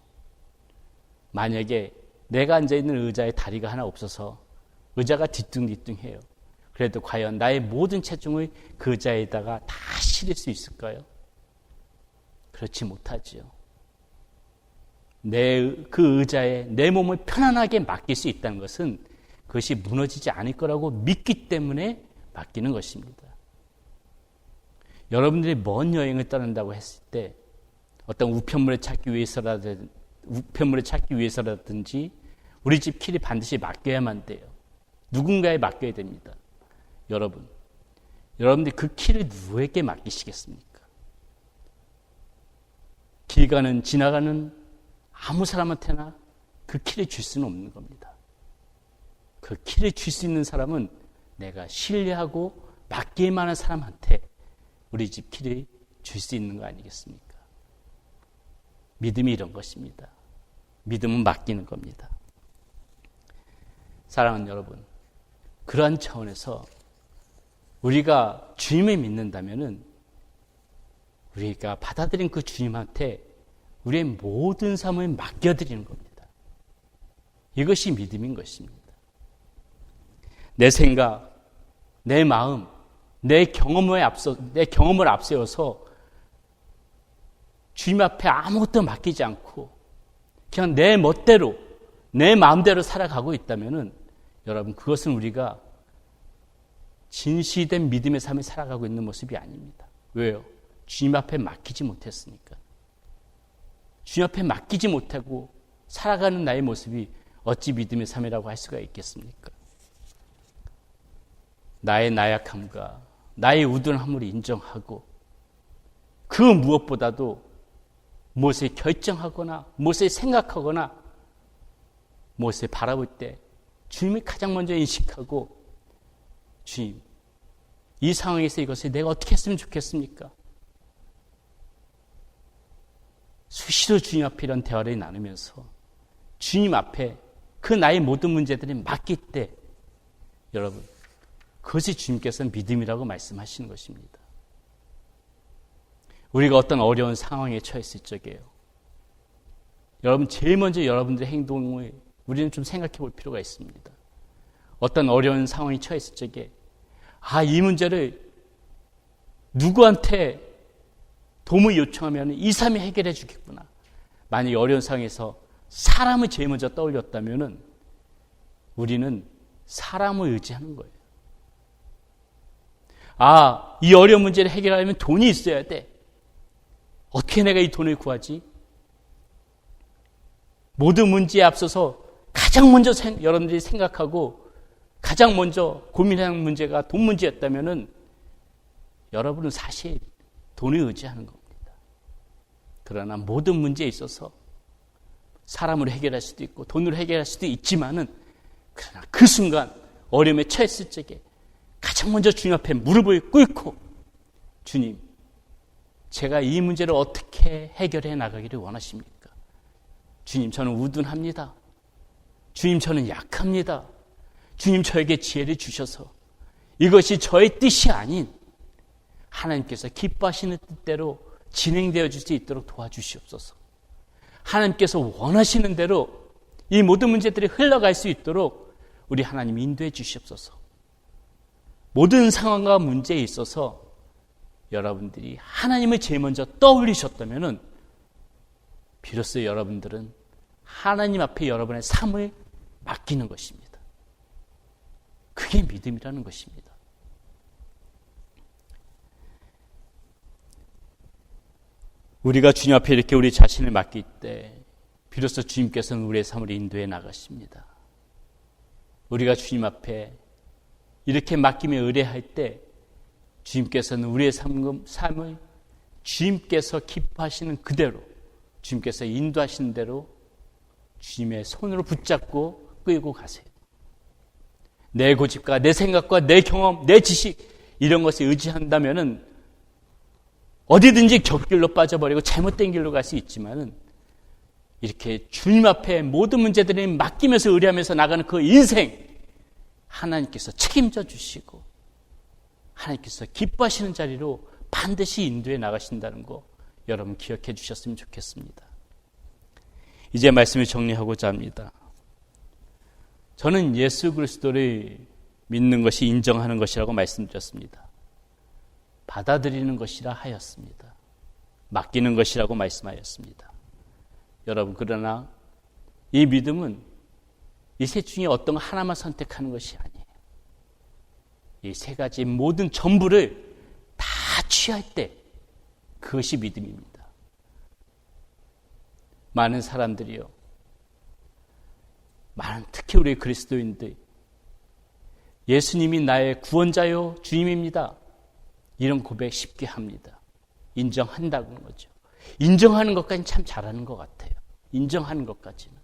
만약에 내가 앉아있는 의자에 다리가 하나 없어서 의자가 뒤뚱뒤뚱해요. 그래도 과연 나의 모든 체중을 그 의자에다가 다 실을 수 있을까요? 그렇지 못하지요. 그 의자에 내 몸을 편안하게 맡길 수 있다는 것은 그것이 무너지지 않을 거라고 믿기 때문에 맡기는 것입니다. 여러분들이 먼 여행을 떠난다고 했을 때 어떤 우편물을 찾기 위해서라든지 우리 집 키를 반드시 맡겨야만 돼요. 누군가에 맡겨야 됩니다. 여러분들이 그 키를 누구에게 맡기시겠습니까? 지나가는 아무 사람한테나 그 키를 줄 수는 없는 겁니다. 그 키를 줄 수 있는 사람은 내가 신뢰하고 맡길 만한 사람한테 우리 집 키를 줄 수 있는 거 아니겠습니까? 믿음이 이런 것입니다. 믿음은 맡기는 겁니다. 사랑하는 여러분, 그러한 차원에서 우리가 주님을 믿는다면은 우리가 받아들인 그 주님한테 우리의 모든 삶을 맡겨드리는 겁니다. 이것이 믿음인 것입니다. 내 생각, 내 마음, 내 경험을 앞세워서 주님 앞에 아무것도 맡기지 않고 그냥 내 멋대로, 내 마음대로 살아가고 있다면은 여러분, 그것은 우리가 진실된 믿음의 삶을 살아가고 있는 모습이 아닙니다. 왜요? 주님 앞에 맡기지 못했으니까. 주님 앞에 맡기지 못하고 살아가는 나의 모습이 어찌 믿음의 삶이라고 할 수가 있겠습니까? 나의 나약함과 나의 우둔함을 인정하고 그 무엇보다도 무엇을 결정하거나 무엇을 생각하거나 무엇을 바라볼 때 주님이 가장 먼저 인식하고 주님, 이 상황에서 이것을 내가 어떻게 했으면 좋겠습니까? 수시로 주님 앞에 이런 대화를 나누면서 주님 앞에 그 나의 모든 문제들이 맡길 때 여러분, 그것이 주님께서는 믿음이라고 말씀하시는 것입니다. 우리가 어떤 어려운 상황에 처했을 적에요. 여러분, 제일 먼저 여러분들의 행동을 우리는 좀 생각해 볼 필요가 있습니다. 어떤 어려운 상황에 처했을 적에 이 문제를 누구한테 도움을 요청하면 이 사람이 해결해 주겠구나. 만약에 어려운 상황에서 사람을 제일 먼저 떠올렸다면 우리는 사람을 의지하는 거예요. 이 어려운 문제를 해결하려면 돈이 있어야 돼. 어떻게 내가 이 돈을 구하지? 모든 문제에 앞서서 가장 먼저 여러분들이 생각하고 가장 먼저 고민하는 문제가 돈 문제였다면 여러분은 사실 돈을 의지하는 겁니다. 그러나 모든 문제에 있어서 사람으로 해결할 수도 있고 돈으로 해결할 수도 있지만은 그러나 그 순간 어려움에 처했을 적에 가장 먼저 주님 앞에 무릎을 꿇고 주님, 제가 이 문제를 어떻게 해결해 나가기를 원하십니까? 주님, 저는 우둔합니다. 주님, 저는 약합니다. 주님, 저에게 지혜를 주셔서 이것이 저의 뜻이 아닌 하나님께서 기뻐하시는 뜻대로 진행되어 줄 수 있도록 도와주시옵소서. 하나님께서 원하시는 대로 이 모든 문제들이 흘러갈 수 있도록 우리 하나님 인도해 주시옵소서. 모든 상황과 문제에 있어서 여러분들이 하나님을 제일 먼저 떠올리셨다면 비로소 여러분들은 하나님 앞에 여러분의 삶을 맡기는 것입니다. 그게 믿음이라는 것입니다. 우리가 주님 앞에 이렇게 우리 자신을 맡길 때 비로소 주님께서는 우리의 삶을 인도해 나가십니다. 우리가 주님 앞에 이렇게 맡기며 의뢰할 때 주님께서는 우리의 삶을 주님께서 기뻐하시는 그대로 주님께서 인도하시는 대로 주님의 손으로 붙잡고 끌고 가세요. 내 고집과 내 생각과 내 경험, 내 지식 이런 것에 의지한다면은 어디든지 격길로 빠져버리고 잘못된 길로 갈 수 있지만은 이렇게 주님 앞에 모든 문제들을 맡기면서 의뢰하면서 나가는 그 인생 하나님께서 책임져 주시고 하나님께서 기뻐하시는 자리로 반드시 인도해 나가신다는 거 여러분 기억해 주셨으면 좋겠습니다. 이제 말씀을 정리하고자 합니다. 저는 예수 그리스도를 믿는 것이 인정하는 것이라고 말씀드렸습니다. 받아들이는 것이라 하였습니다. 맡기는 것이라고 말씀하였습니다. 여러분, 그러나 이 믿음은 이 셋 중에 어떤 하나만 선택하는 것이 아니에요. 이 세 가지 모든 전부를 다 취할 때 그것이 믿음입니다. 많은 사람들이요, 특히 우리 그리스도인들, 예수님이 나의 구원자요 주님입니다, 이런 고백 쉽게 합니다. 인정한다는 거죠. 인정하는 것까지는 참 잘하는 것 같아요. 인정하는 것까지는.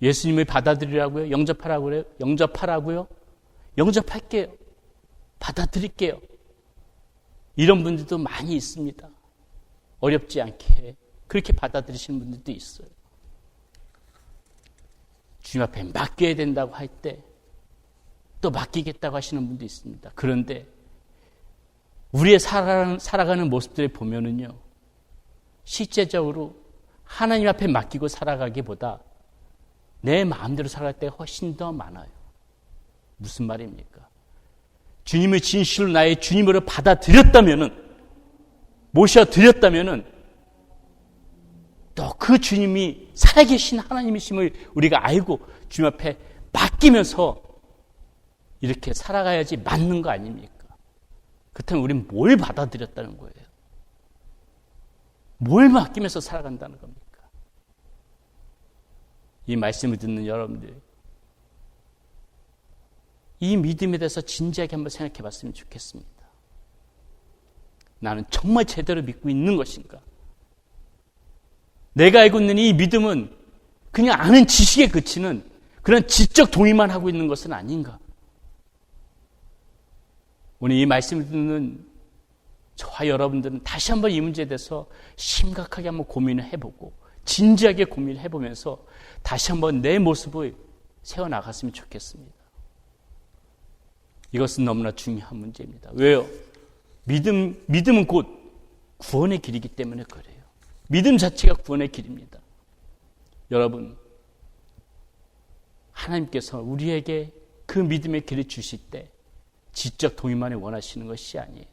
예수님을 받아들이라고요? 영접하라고요? 영접하라고요? 영접할게요. 받아들일게요. 이런 분들도 많이 있습니다. 어렵지 않게 그렇게 받아들이시는 분들도 있어요. 주님 앞에 맡겨야 된다고 할 때 또 맡기겠다고 하시는 분도 있습니다. 그런데 우리의 살아가는 모습들을 보면은요, 실제적으로 하나님 앞에 맡기고 살아가기보다 내 마음대로 살아갈 때가 훨씬 더 많아요. 무슨 말입니까? 주님을 진실로 나의 주님으로 받아들였다면은, 모셔드렸다면은 또 그 주님이 살아계신 하나님이심을 우리가 알고 주님 앞에 맡기면서 이렇게 살아가야지 맞는 거 아닙니까? 그렇다면 우리는 뭘 받아들였다는 거예요? 뭘 맡기면서 살아간다는 겁니까? 이 말씀을 듣는 여러분들, 이 믿음에 대해서 진지하게 한번 생각해 봤으면 좋겠습니다. 나는 정말 제대로 믿고 있는 것인가? 내가 알고 있는 이 믿음은 그냥 아는 지식에 그치는 그런 지적 동의만 하고 있는 것은 아닌가? 오늘 이 말씀을 듣는 저와 여러분들은 다시 한번 이 문제에 대해서 심각하게 한번 고민을 해보고 진지하게 고민을 해보면서 다시 한번 내 모습을 세워나갔으면 좋겠습니다. 이것은 너무나 중요한 문제입니다. 왜요? 믿음은 곧 구원의 길이기 때문에 그래요. 믿음 자체가 구원의 길입니다. 여러분, 하나님께서 우리에게 그 믿음의 길을 주실 때 지적 동의만을 원하시는 것이 아니에요.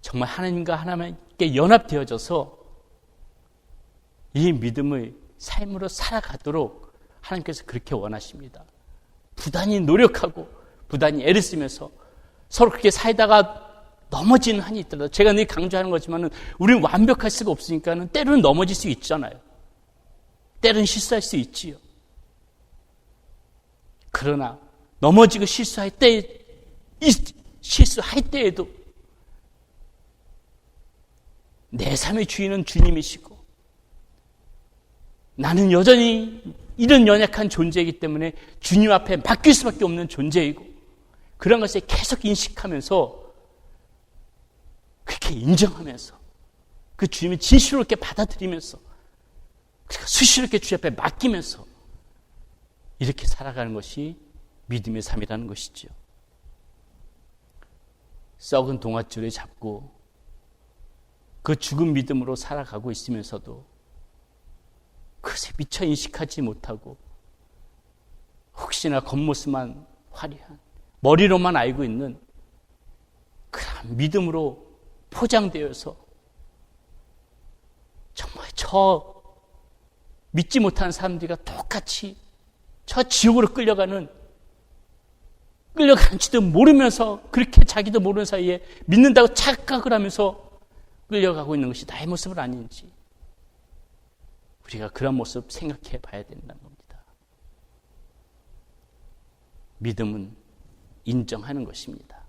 정말 하나님과 하나님께 연합되어져서 이 믿음을 삶으로 살아가도록 하나님께서 그렇게 원하십니다. 부단히 노력하고 부단히 애를 쓰면서 서로 그렇게 살다가 넘어지는 한이 있더라도, 제가 늘 강조하는 거지만 우리는 완벽할 수가 없으니까 때로는 넘어질 수 있잖아요. 때로는 실수할 수 있지요. 그러나 넘어지고 실수할 때에도 내 삶의 주인은 주님이시고 나는 여전히 이런 연약한 존재이기 때문에 주님 앞에 맡길 수밖에 없는 존재이고, 그런 것을 계속 인식하면서 그렇게 인정하면서 그 주님을 진실롭게 받아들이면서 그러니까 수시롭게 주 앞에 맡기면서 이렇게 살아가는 것이 믿음의 삶이라는 것이죠. 썩은 동아줄을 잡고 그 죽은 믿음으로 살아가고 있으면서도 그것에 미처 인식하지 못하고 혹시나 겉모습만 화려한, 머리로만 알고 있는 그런 믿음으로 포장되어서 정말 저 믿지 못하는 사람들과 똑같이 저 지옥으로 끌려가는지도 모르면서 그렇게 자기도 모르는 사이에 믿는다고 착각을 하면서 끌려가고 있는 것이 나의 모습은 아닌지 우리가 그런 모습 생각해 봐야 된다는 겁니다. 믿음은 인정하는 것입니다.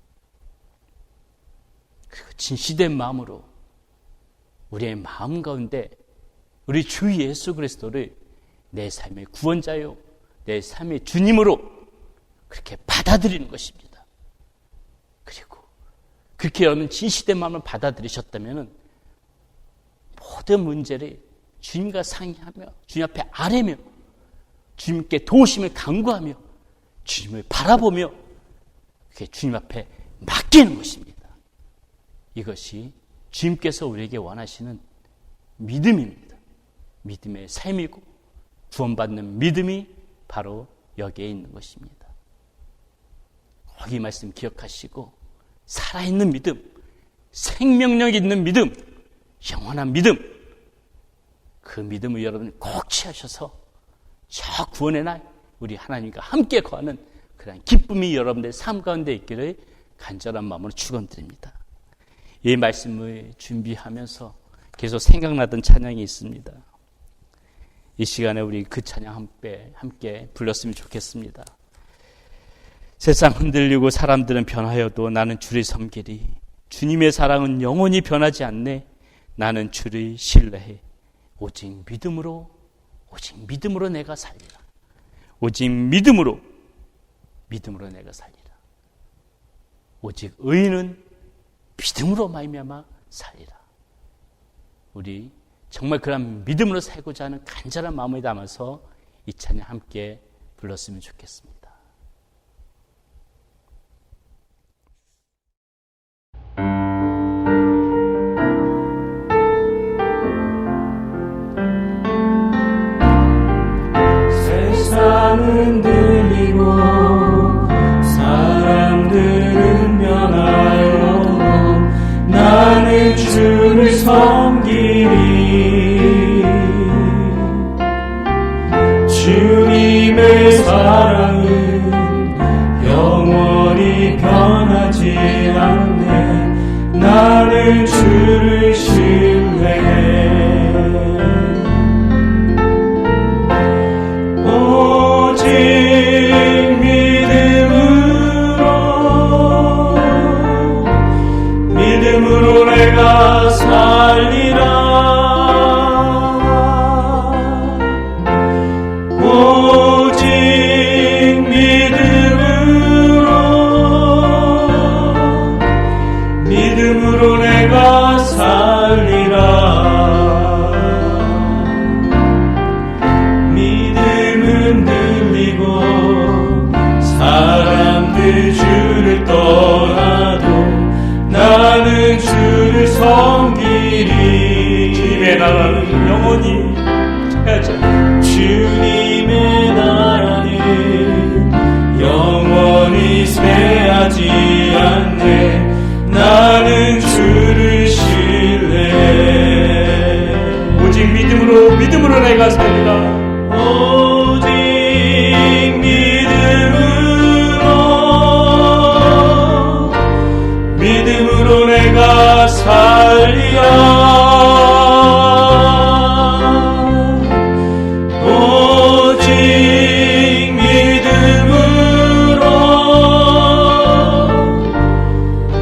그리고 진실된 마음으로 우리의 마음 가운데 우리 주 예수 그리스도를 내 삶의 구원자요, 내 삶의 주님으로 그렇게 받아들이는 것입니다. 그리고 그렇게 여러분 진실된 마음을 받아들이셨다면 모든 문제를 주님과 상의하며 주님 앞에 아뢰며 주님께 도우심을 간구하며 주님을 바라보며 그게 주님 앞에 맡기는 것입니다. 이것이 주님께서 우리에게 원하시는 믿음입니다. 믿음의 삶이고 구원받는 믿음이 바로 여기에 있는 것입니다. 이 말씀 기억하시고 살아있는 믿음, 생명력 있는 믿음, 영원한 믿음, 그 믿음을 여러분 꼭 취하셔서 저 구원의 날 우리 하나님과 함께 거하는 그런 기쁨이 여러분들의 삶 가운데 있기를 간절한 마음으로 축원드립니다. 이 말씀을 준비하면서 계속 생각나던 찬양이 있습니다. 이 시간에 우리 그 찬양 함께 불렀으면 좋겠습니다. 세상 흔들리고 사람들은 변하여도 나는 주를 섬기리. 주님의 사랑은 영원히 변하지 않네. 나는 주를 신뢰해. 오직 믿음으로 내가 살리라. 오직 믿음으로 내가 살리라. 오직 의인은 믿음으로 말미암아 살리라. 우리 정말 그런 믿음으로 살고자 하는 간절한 마음을 담아서 이 찬양 함께 불렀으면 좋겠습니다. 세상은 들리고 사람들은 변하여도 나는 주를 섬기리. 주님의 사랑은 영원히 변하지 않네. 나는 주를 신뢰해. 내가 살리라. 오직 믿음으로 내가 살리라. 믿음은 들리고 사람들 주를 떠나도 나는 주를 섬기리. 주님의 나라는 영원히 하자. 주님의 나라는 영원히 쇠하지 않네. 나는 주를 신뢰해. 오직 믿음으로 내가 살리라. 오직 믿음으로 내가 살리라. 오직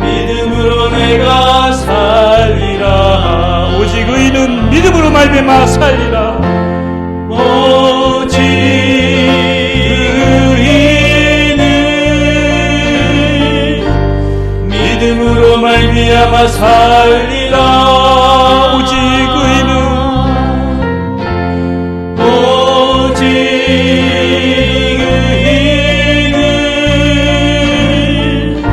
믿음으로 내가 살리라. 오직 의인은 믿음으로 말미암아 살리라. 오직 의인은 믿음으로 말미암아 살리라. 오직 의인은 오직 의인은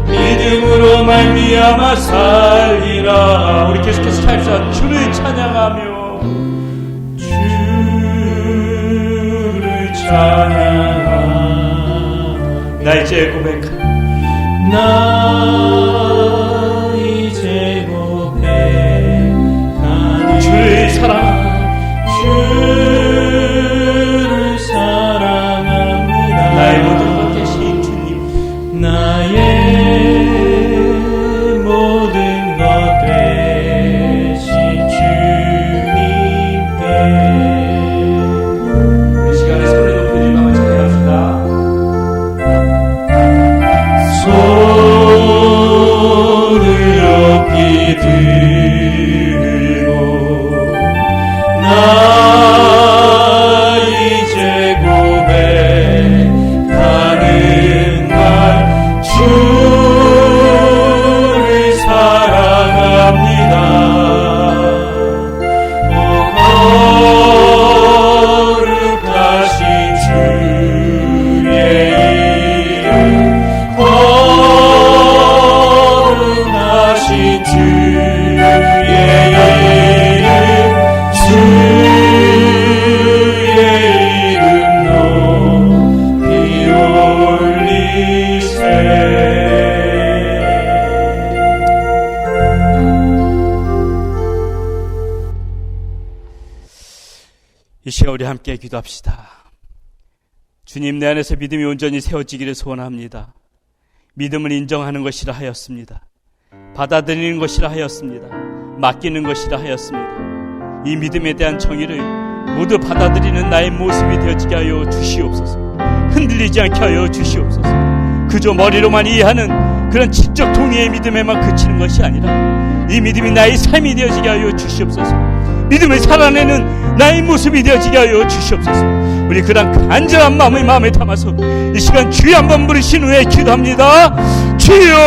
믿음으로 말미암아 살리라. 우리 계속해서 차입시다. 주를 찬양하며 주를 찬양하며 나 이제 고백하리. 나 이제 고백하니 주를 사랑. 주를 사랑합니다. 나의 모든 것 되신 주님. 나의 모든 것 되신 주님께 이 시간에 손을 높여 주님만 찬양합시다. 손을 높이 들고 나 이제 고백하는 말 주를 사랑합니다. 거룩하신 주의 이름 거룩하신 주의 이름 주의 이름 높이 올리세. 이 시간 우리 함께 기도합시다. 주님, 내 안에서 믿음이 온전히 세워지기를 소원합니다. 믿음을 인정하는 것이라 하였습니다. 받아들이는 것이라 하였습니다. 맡기는 것이라 하였습니다. 이 믿음에 대한 정의를 모두 받아들이는 나의 모습이 되어지게 하여 주시옵소서. 흔들리지 않게 하여 주시옵소서. 그저 머리로만 이해하는 그런 지적 동의의 믿음에만 그치는 것이 아니라 이 믿음이 나의 삶이 되어지게 하여 주시옵소서. 믿음을 살아내는 나의 모습이 되어지게 하여 주시옵소서. 우리 그런 간절한 마음을 마음에 담아서 이 시간 주여 한번 부르신 후에 기도합니다. 주여!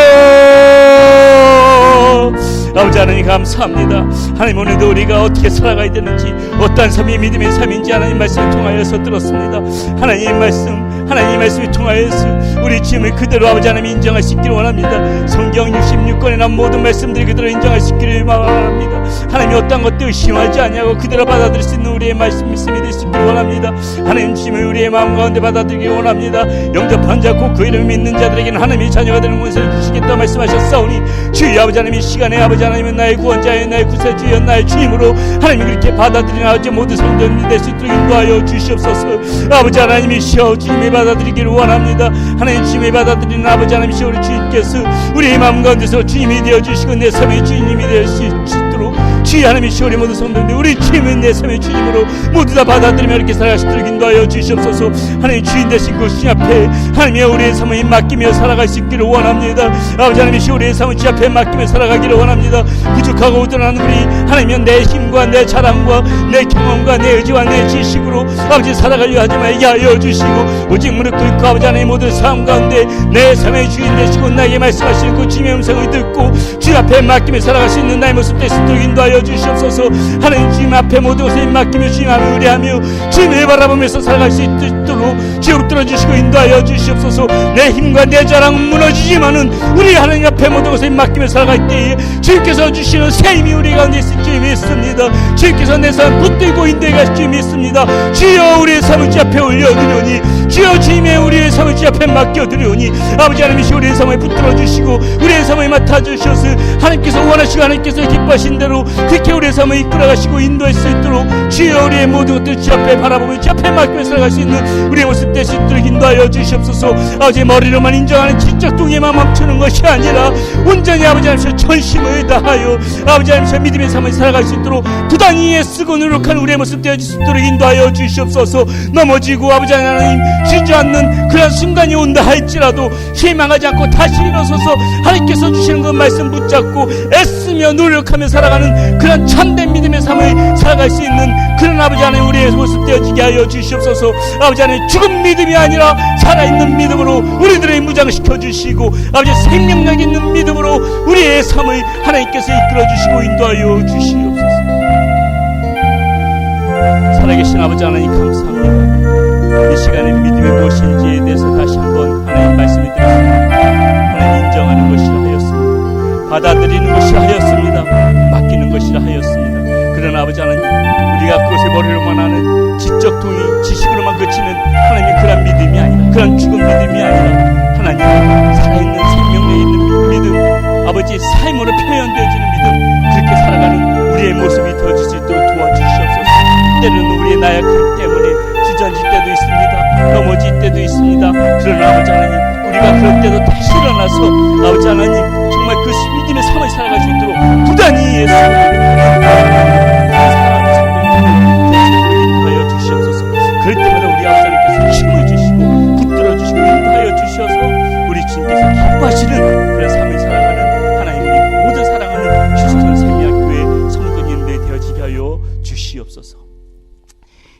아버지 하나님 감사합니다. 하나님, 오늘도 우리가 어떻게 살아가야 되는지, 어떠한 삶이 믿음의 삶인지 하나님 말씀을 통하여서 들었습니다. 하나님 말씀을 통하여서 우리 주님을 그대로 아버지 하나님 인정할 수 있기를 원합니다. 성경 66권에 난 모든 말씀들이 그대로 인정할 수 있기를 바랍니다. 하나님이 어떠한 것도 의심하지 않냐고 그대로 받아들일 수 있는 우리의 말씀이 될 수 있기를 원합니다. 하나님 주님을 우리의 마음 가운데 받아들이기 원합니다. 영접한 자 곧 그 이름을 믿는 자들에게는 하나님의 자녀가 되는 권세를 주시겠다 말씀하셨사오니 주여 아버지 하나님, 이 시간에 아버지 하나님은 나의 구원자여, 나의 구세주여, 나의 주님으로 하나님이 그렇게 받아들이는 아버지 모든 성도님이 될 수 있도록 인도하여 주시옵소서. 아버지 하나님이시여, 주님을 받아들이기를 원합니다. 하나님 주님을 받아들이는 아버지 하나님이시여, 우리 주님께서 우리의 마음 가운데서 주님이 되어주시고 내 삶의 주님이 될 수 있도록 주의 하나님의 시월의 모든 성도들 우리 주님은 내 삶의 주님으로 모두 다 받아들이며 이렇게 살아갈 수 있도록 인도하여 주시옵소서. 하나님 주인 되신 그 주님 앞에 하나님의 우리의 삶을 맡기며 살아갈 수 있기를 원합니다. 아버지 하나님의 시월의 삶을 주 앞에 맡기며 살아가기를 원합니다. 부족하고 우둔한 우리 하나님이여 내 힘과 내 자랑과 내 경험과 내 의지와 내 지식으로 아버지 살아가려 하지 말게 하여 주시고 오직 무릎 꿇고 아버지 하나님의 모든 삶 가운데 내 삶의 주인 되시고 나에게 말씀하시는 그 주님의 음성을 듣고 주 앞에 맡기며 살아갈 수 있는 나의 모습 되시 도록 인도하여 주시옵소서. 하나님 주님 앞에 모든 것을 맡기며 주님 앞에 의뢰하며 주님을 바라보면서 살아갈 수 있도록 주여 붙들어 주시고 인도하여 주시옵소서. 내 힘과 내 자랑은 무너지지만은 우리 하나님 앞에 모든 것을 맡기며 살아갈 때에 주님께서 주시는 새 힘이 우리 가운데 있을 줄 믿습니다. 주님께서 내 삶을 붙들고 인도해 가실 줄 믿습니다. 주여 우리의 삶을 주 앞에 올려드리오니 주여 주님의 우리의 삶을 주 앞에 맡겨드리오니 아버지 하나님이시 우리의 삶을 붙들어 주시고 우리의 삶을 맡아주셔서 하나님께서 원하시고 하나님께서 기뻐하신 대로 그렇게 우리의 삶을 이끌어가시고 인도할 수 있도록 주여 우리의 모든 것들 주 앞에 바라보며 주 앞에 맡기며 살아갈 수 있는 우리의 모습 될 수 있도록 인도하여 주시옵소서. 아버지 머리로만 인정하는 지적 동의만 멈추는 것이 아니라 온전히 아버지 하나님께서 전심을 다하여 아버지 하나님께서 믿음의 삶을 살아갈 수 있도록 부단히 애쓰고 노력하는 우리의 모습 되어질 수 있도록 인도하여 주시옵소서. 넘어지고 아버지 하나님 주저앉는 그런 순간이 온다 할지라도 실망하지 않고 다시 일어서서 하나님께서 주시는 그 말씀 붙잡고 애쓰며 노력하며 살아가는 그런 참된 믿음의 삶을 살아갈 수 있는 그런 아버지 하나님 우리의 모습 되어지게 하여 주시옵소서. 아버지 하나님 죽은 믿음이 아니라 살아있는 믿음으로 우리들의 무장시켜 주시고 아버지 생명력 있는 믿음으로 우리의 삶을 하나님께서 이끌어 주시고 인도하여 주시옵소서. 살아계신 아버지 하나님 감사합니다. 이 시간에 믿음이 무엇인지에 대해서 다시 한번 하나님 말씀을 드렸습니다. 하나님 인정하는 것이라 하였습니다. 받아들이는 것이라 하였습니다. 맡기는 것이라 하였습니다. 그러나 아버지 하나님 우리가 그것을 머리로만 하는 지적 동의 지식으로만 그치는 하나님의 그런 믿음이 아니라 그런 죽은 믿음이 아니라 하나님 살아있는 생명력이 있는 믿음 아버지 삶으로 표현되어지는 믿음 그렇게 살아가는 우리의 모습이 되어질 수 있도록 도와주시옵소서. 때로는 우리의 나약함 때문에 주저앉을 때도 있습니다. 넘어질 때도 있습니다. 그러나 아버지 하나님 우리가 그럴 때도 다시 일어나서 아버지 하나님 정말 그 믿음의 삶을 살아갈 수 있도록 부단히 인도하여 주시옵소서. 그럴 때마다 우리 아버지 하나님께서 힘을 주시고 붙들어 주시고 인도하여 주셔서 우리 주님께서 기뻐하시는 그런 삶을 살아가는 하나님 우리 모두 사랑하는 휴스턴 세미학교의 성도님들 되어지게 하여 주시옵소서.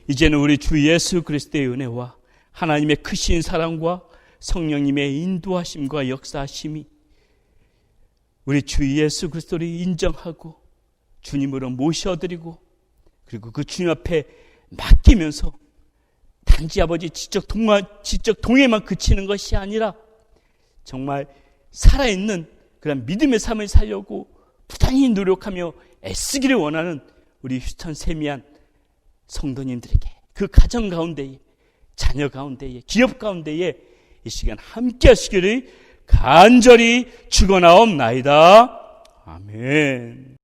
이제는 우리 주 예수 그리스도의 은혜와 하나님의 크신 사랑과 성령님의 인도하심과 역사하심이 우리 주 예수 그리스도를 인정하고 주님으로 모셔드리고 그리고 그 주님 앞에 맡기면서 단지 아버지 지적 동의만 그치는 것이 아니라 정말 살아있는 그런 믿음의 삶을 살려고 부단히 노력하며 애쓰기를 원하는 우리 휴스턴 세미한 성도님들에게 그 가정 가운데에 자녀 가운데에 기업 가운데에 이 시간 함께 하시기를 간절히 축원하옵나이다. 아멘.